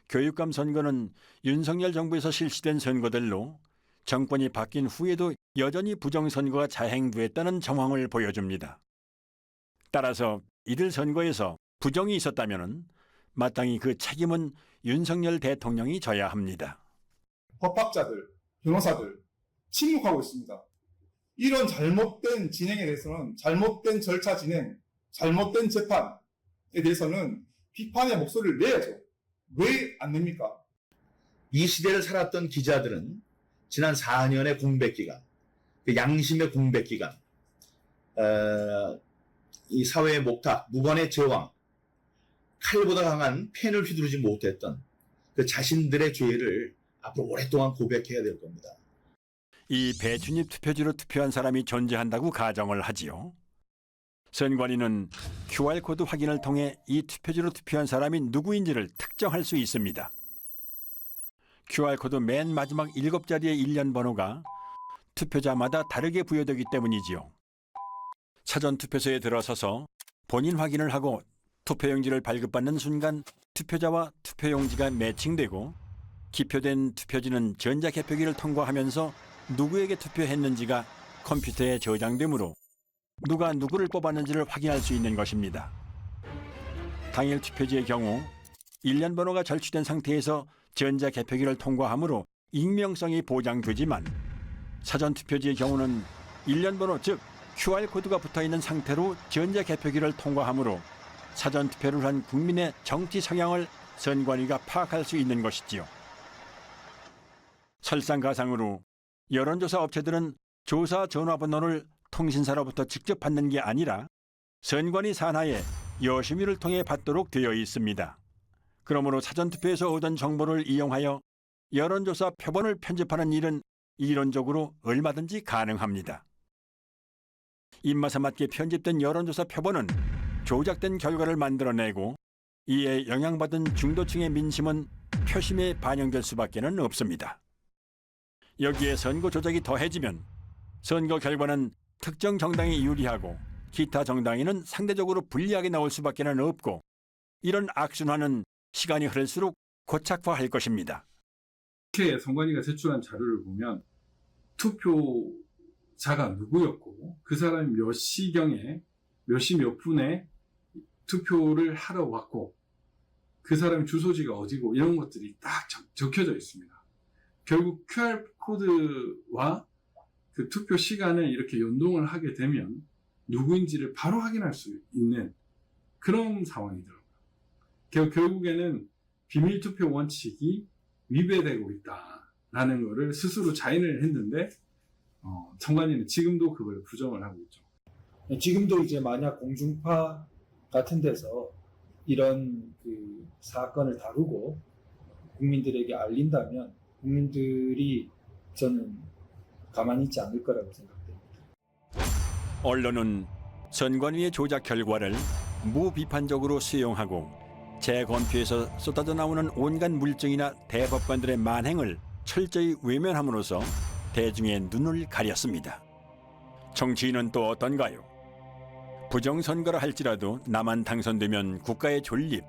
교육감 선거는 윤석열 정부에서 실시된 선거들로 정권이 바뀐 후에도 여전히 부정선거가 자행됐다는 정황을 보여줍니다. 따라서 이들 선거에서 부정이 있었다면 마땅히 그 책임은 윤석열 대통령이 져야 합니다. 법학자들, 변호사들 침묵하고 있습니다. 이런 잘못된 진행에 대해서는 잘못된 절차 진행, 잘못된 재판에 대해서는 비판의 목소리를 내야죠. 왜 안 냅니까? 이 시대를 살았던 기자들은 지난 4년의 공백기간, 그 양심의 공백기간, 이 사회의 목탁, 무관의 저항, 칼보다 강한 펜을 휘두르지 못했던 그 자신들의 죄를 앞으로 오랫동안 고백해야 될 겁니다. 이 배준입 투표지로 투표한 사람이 존재한다고 가정을 하지요. 선관위는 QR코드 확인을 통해 이 투표지로 투표한 사람이 누구인지를 특정할 수 있습니다. QR코드 맨 마지막 7자리의 일련 번호가 투표자마다 다르게 부여되기 때문이지요. 사전투표소에 들어서서 본인 확인을 하고 투표용지를 발급받는 순간 투표자와 투표용지가 매칭되고 기표된 투표지는 전자개표기를 통과하면서 누구에게 투표했는지가 컴퓨터에 저장되므로 누가 누구를 뽑았는지를 확인할 수 있는 것입니다. 당일 투표지의 경우 일련 번호가 절취된 상태에서 전자개표기를 통과하므로 익명성이 보장되지만 사전투표지의 경우는 일련 번호 즉 QR코드가 붙어있는 상태로 전자개표기를 통과하므로 사전투표를 한 국민의 정치 성향을 선관위가 파악할 수 있는 것이지요. 설상가상으로 여론조사 업체들은 조사 전화번호를 통신사로부터 직접 받는 게 아니라 선관위 산하에 여심위를 통해 받도록 되어 있습니다. 그러므로 사전투표에서 얻은 정보를 이용하여 여론조사 표본을 편집하는 일은 이론적으로 얼마든지 가능합니다. 입맛에 맞게 편집된 여론조사 표본은 조작된 결과를 만들어내고 이에 영향받은 중도층의 민심은 표심에 반영될 수밖에는 없습니다. 여기에 선거 조작이 더해지면 선거 결과는 특정 정당이 유리하고 기타 정당에는 상대적으로 불리하게 나올 수밖에는 없고 이런 악순환은 시간이 흐를수록 고착화할 것입니다. 이렇게 선관위가 제출한 자료를 보면 투표자가 누구였고 그 사람이 몇 시경에 몇 시 몇 분에 투표를 하러 왔고 그 사람의 주소지가 어디고 이런 것들이 딱 적혀져 있습니다. 결국 QR코드와 그 투표 시간을 이렇게 연동을 하게 되면 누구인지를 바로 확인할 수 있는 그런 상황이더라고요. 결국에는 비밀투표 원칙이 위배되고 있다라는 것을 스스로 자인을 했는데 선관위는 지금도 그걸 부정을 하고 있죠. 지금도 이제 만약 공중파 같은 데서 이런 그 사건을 다루고 국민들에게 알린다면 국민들이 저는 가만히 있지 않을 거라고 생각됩니다. 언론은 선관위의 조작 결과를 무비판적으로 수용하고 재검표에서 쏟아져 나오는 온갖 물증이나 대법관들의 만행을 철저히 외면함으로써 대중의 눈을 가렸습니다. 정치인은 또 어떤가요? 부정선거라 할지라도 나만 당선되면 국가의 존립,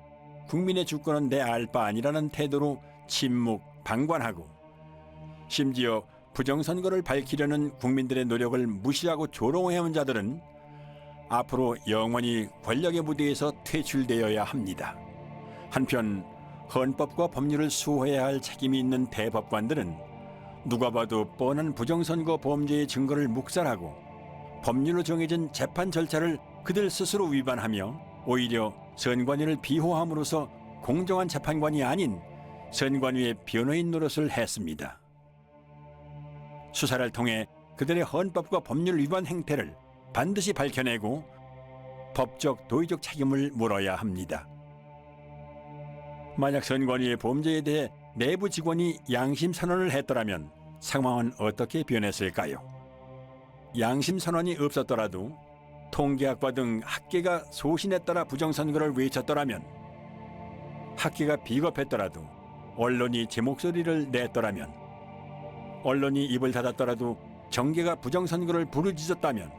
국민의 주권은 내 알 바 아니라는 태도로 침묵, 방관하고 심지어 부정선거를 밝히려는 국민들의 노력을 무시하고 조롱해온 자들은 앞으로 영원히 권력의 무대에서 퇴출되어야 합니다. 한편 헌법과 법률을 수호해야 할 책임이 있는 대법관들은 누가 봐도 뻔한 부정선거 범죄의 증거를 묵살하고 법률로 정해진 재판 절차를 그들 스스로 위반하며 오히려 선관위를 비호함으로써 공정한 재판관이 아닌 선관위의 변호인 노릇을 했습니다. 수사를 통해 그들의 헌법과 법률 위반 행태를 반드시 밝혀내고 법적, 도의적 책임을 물어야 합니다. 만약 선관위의 범죄에 대해 내부 직원이 양심 선언을 했더라면 상황은 어떻게 변했을까요? 양심 선언이 없었더라도 통계학과 등 학계가 소신에 따라 부정선거를 외쳤더라면, 학계가 비겁했더라도 언론이 제 목소리를 냈더라면, 언론이 입을 닫았더라도 정계가 부정선거를 부르짖었다면,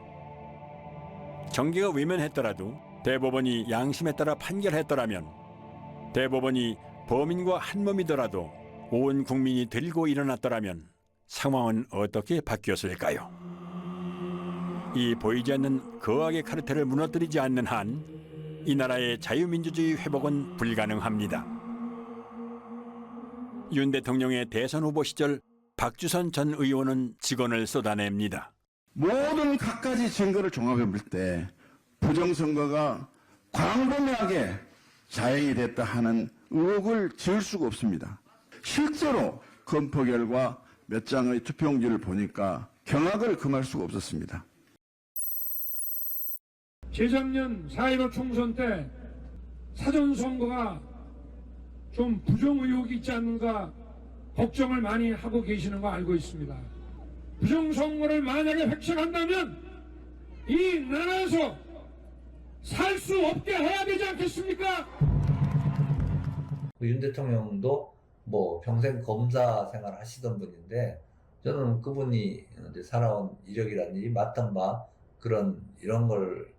정계가 외면했더라도 대법원이 양심에 따라 판결했더라면, 대법원이 범인과 한몸이더라도 온 국민이 들고 일어났더라면 상황은 어떻게 바뀌었을까요? 이 보이지 않는 거악의 카르텔을 무너뜨리지 않는 한 이 나라의 자유민주주의 회복은 불가능합니다. 윤 대통령의 대선 후보 시절 박주선 전 의원은 직언을 쏟아냅니다. 모든 갖가지 증거를 종합해 볼 때 부정선거가 광범위하게 자행이 됐다 하는 의혹을 지을 수가 없습니다. 실제로 검토 결과 몇 장의 투표용지를 보니까 경악을 금할 수가 없었습니다. 재작년 4.15 총선 때 사전선거가 좀 부정 의혹이 있지 않는가 걱정을 많이 하고 계시는 거 알고 있습니다. 부정선거를 만약에 획책한다면 이 나라에서 살 수 없게 해야 되지 않겠습니까? 윤 대통령도 뭐 평생 검사 생활 하시던 분인데 저는 그분이 이제 살아온 이력이라든지 맡은 바 이런 걸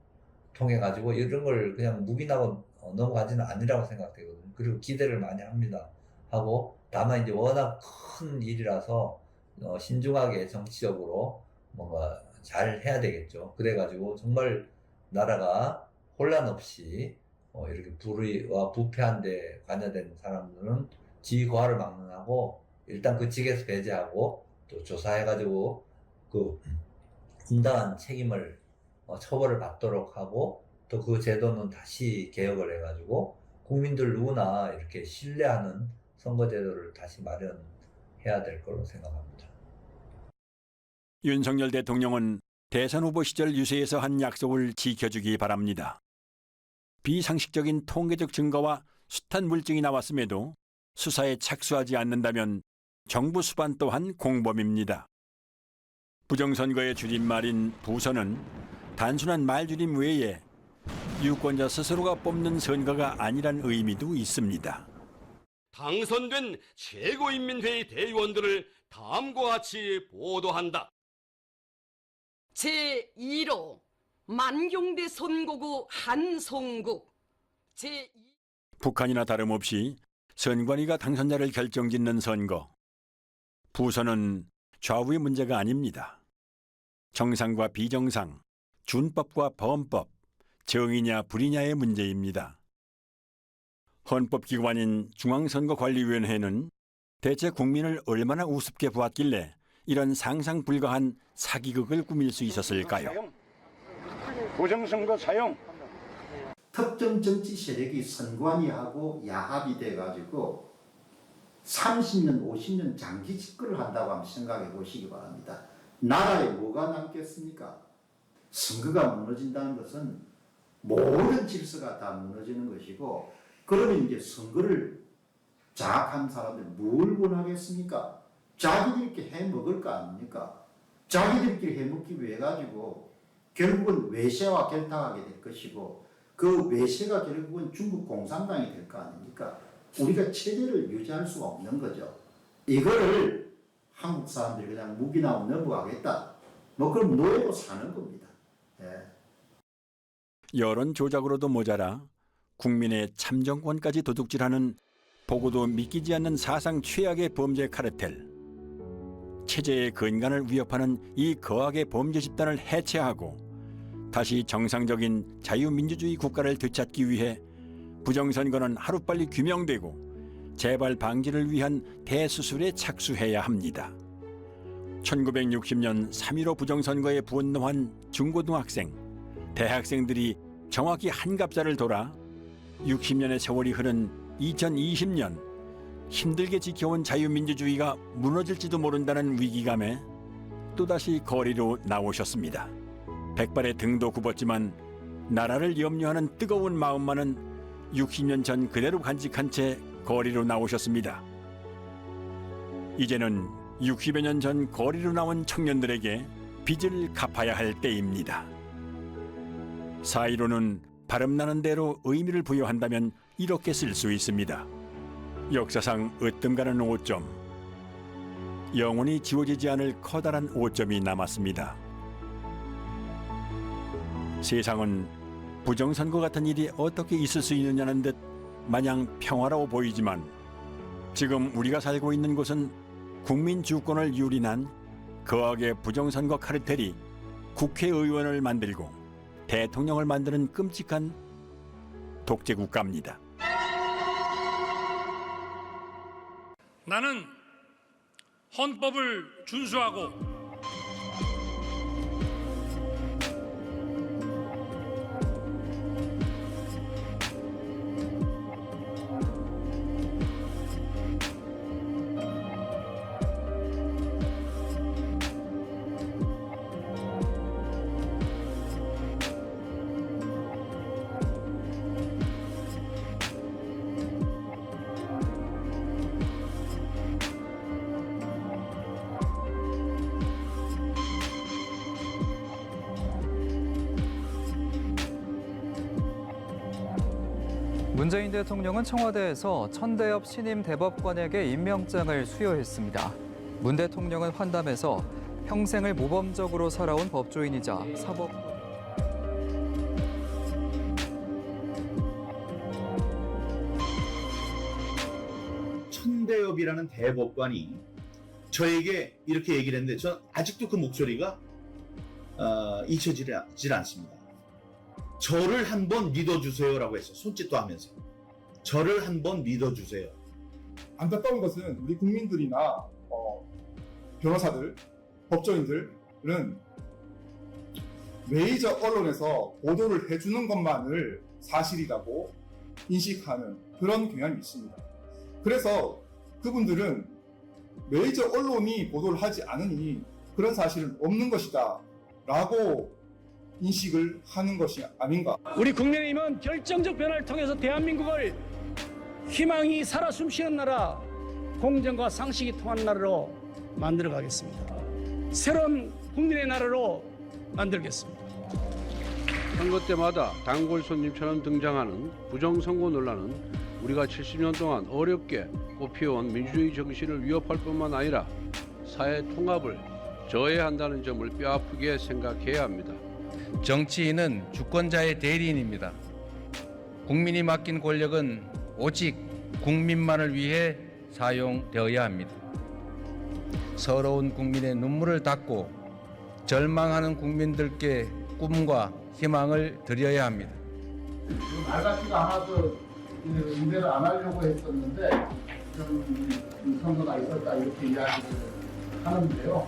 통해 가지고 이런 걸 그냥 묵인하고 넘어가지는 않으라고 생각되거든요. 그리고 기대를 많이 합니다. 하고 다만 이제 워낙 큰 일이라서 신중하게 정치적으로 뭔가 잘 해야 되겠죠. 그래가지고 정말 나라가 혼란 없이 이렇게 불의와 부패한 데 관여된 사람들은 지위 고하를 막론하고 일단 그 직에서 배제하고 또 조사해가지고 그 응당한 책임을 처벌을 받도록 하고 또 그 제도는 다시 개혁을 해가지고 국민들 누구나 이렇게 신뢰하는 선거제도를 다시 마련해야 될 걸로 생각합니다. 윤석열 대통령은 대선 후보 시절 유세에서 한 약속을 지켜주기 바랍니다. 비상식적인 통계적 증거와 숱한 물증이 나왔음에도 수사에 착수하지 않는다면 정부 수반 또한 공범입니다. 부정선거의 줄임말인 부선은 단순한 말줄임 외에 유권자 스스로가 뽑는 선거가 아니란 의미도 있습니다. 당선된 최고인민회의 대의원들을 다음과 같이 보도한다. 제2로 만경대 선거구 한송국 북한이나 다름없이 선관위가 당선자를 결정짓는 선거. 부선은 좌우의 문제가 아닙니다. 정상과 비정상, 준법과 범법, 정의냐 불의냐의 문제입니다. 헌법기관인 중앙선거관리위원회는 대체 국민을 얼마나 우습게 보았길래 이런 상상 불가한 사기극을 꾸밀 수 있었을까요? 부정선거 사용. 특정 정치 세력이 선관위하고 야합이 돼가지고 30년, 50년 장기 집권을 한다고 한번 생각해 보시기 바랍니다. 나라에 뭐가 남겠습니까? 선거가 무너진다는 것은 모든 질서가 다 무너지는 것이고, 그러면 이제 선거를 장악한 사람들 뭘 원하겠습니까? 자기들끼리 해먹을 거 아닙니까? 자기들끼리 해먹기 위해 가지고 결국은 외세와 결탁하게 될 것이고, 그 외세가 결국은 중국 공산당이 될 거 아닙니까? 우리가 체제를 유지할 수가 없는 거죠. 이거를 한국 사람들이 그냥 묵인하고 넘어가겠다. 뭐 그럼 노예로 사는 겁니다. 예. 여론 조작으로도 모자라 국민의 참정권까지 도둑질하는 보고도 믿기지 않는 사상 최악의 범죄 카르텔. 체제의 근간을 위협하는 이 거악의 범죄 집단을 해체하고 다시 정상적인 자유민주주의 국가를 되찾기 위해 부정선거는 하루빨리 규명되고 재발 방지를 위한 대수술에 착수해야 합니다. 1960년 3.15 부정선거에 분노한 중고등학생, 대학생들이 정확히 한갑자를 돌아 60년의 세월이 흐른 2020년 힘들게 지켜온 자유민주주의가 무너질지도 모른다는 위기감에 또다시 거리로 나오셨습니다. 백발의 등도 굽었지만 나라를 염려하는 뜨거운 마음만은 60년 전 그대로 간직한 채 거리로 나오셨습니다. 이제는 60여 년 전 거리로 나온 청년들에게 빚을 갚아야 할 때입니다. 4.15는 발음나는 대로 의미를 부여한다면 이렇게 쓸 수 있습니다. 역사상 으뜸가는 오점, 영원히 지워지지 않을 커다란 오점이 남았습니다. 세상은 부정선거 같은 일이 어떻게 있을 수 있느냐는 듯 마냥 평화로워 보이지만 지금 우리가 살고 있는 곳은 국민 주권을 유린한 거악의 부정선거 카르텔이 국회의원을 만들고 대통령을 만드는 끔찍한 독재 국가입니다. 나는 헌법을 준수하고 문재인 대통령은 청와대에서 천대엽 신임 대법관에게 임명장을 수여했습니다. 문 대통령은 환담에서 평생을 모범적으로 살아온 법조인이자 사법 천대엽이라는 대법관이 저에게 이렇게 얘기를 했는데 전 아직도 그 목소리가 잊혀지질 않습니다. 저를 한번 믿어주세요라고 했어요. 손짓도 하면서. 저를 한번 믿어주세요. 안타까운 것은 우리 국민들이나 변호사들, 법조인들은 메이저 언론에서 보도를 해주는 것만을 사실이라고 인식하는 그런 경향이 있습니다. 그래서 그분들은 메이저 언론이 보도를 하지 않으니 그런 사실은 없는 것이다 라고 인식을 하는 것이 아닌가. 우리 국민의힘은 결정적 변화를 통해서 대한민국을 희망이 살아 숨쉬는 나라, 공정과 상식이 통하는 나라로 만들어 가겠습니다. 새로운 국민의 나라로 만들겠습니다. 선거 때마다 단골 손님처럼 등장하는 부정선거 논란은 우리가 70년 동안 어렵게 꽃피워온 민주주의 정신을 위협할 뿐만 아니라 사회 통합을 저해한다는 점을 뼈아프게 생각해야 합니다. 정치인은 주권자의 대리인입니다. 국민이 맡긴 권력은 오직 국민만을 위해 사용되어야 합니다. 서러운 국민의 눈물을 닦고 절망하는 국민들께 꿈과 희망을 드려야 합니다. 말 같지가 않아서 응대를 안 하려고 했었는데 좀 선거가 있었다 이렇게 이야기를 하는데요.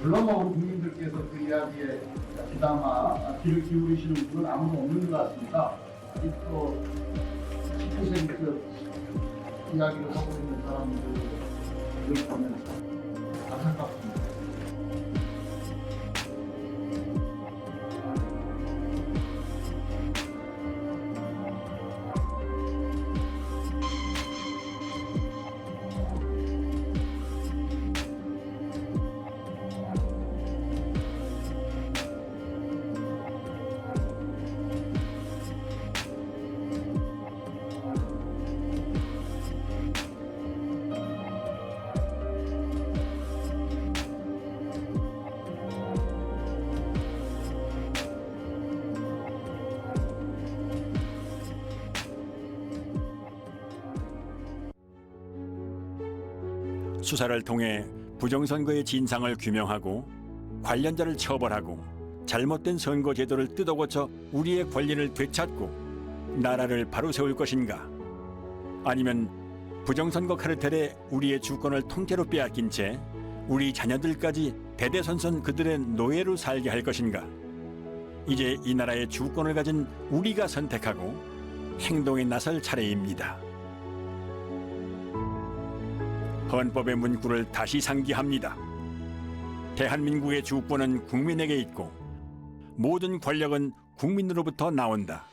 물론 우리 국민들께서 그 이야기에 그나마 귀를 기울이시는 분은 아무도 없는 것 같습니다. 아직도 10% 이야기를 하고 있는 사람들을 보면 안타깝습니다. 수사를 통해 부정선거의 진상을 규명하고 관련자를 처벌하고 잘못된 선거 제도를 뜯어고쳐 우리의 권리를 되찾고 나라를 바로 세울 것인가? 아니면 부정선거 카르텔에 우리의 주권을 통째로 빼앗긴 채 우리 자녀들까지 대대손손 그들의 노예로 살게 할 것인가? 이제 이 나라의 주권을 가진 우리가 선택하고 행동에 나설 차례입니다. 헌법의 문구를 다시 상기합니다. 대한민국의 주권은 국민에게 있고 모든 권력은 국민으로부터 나온다.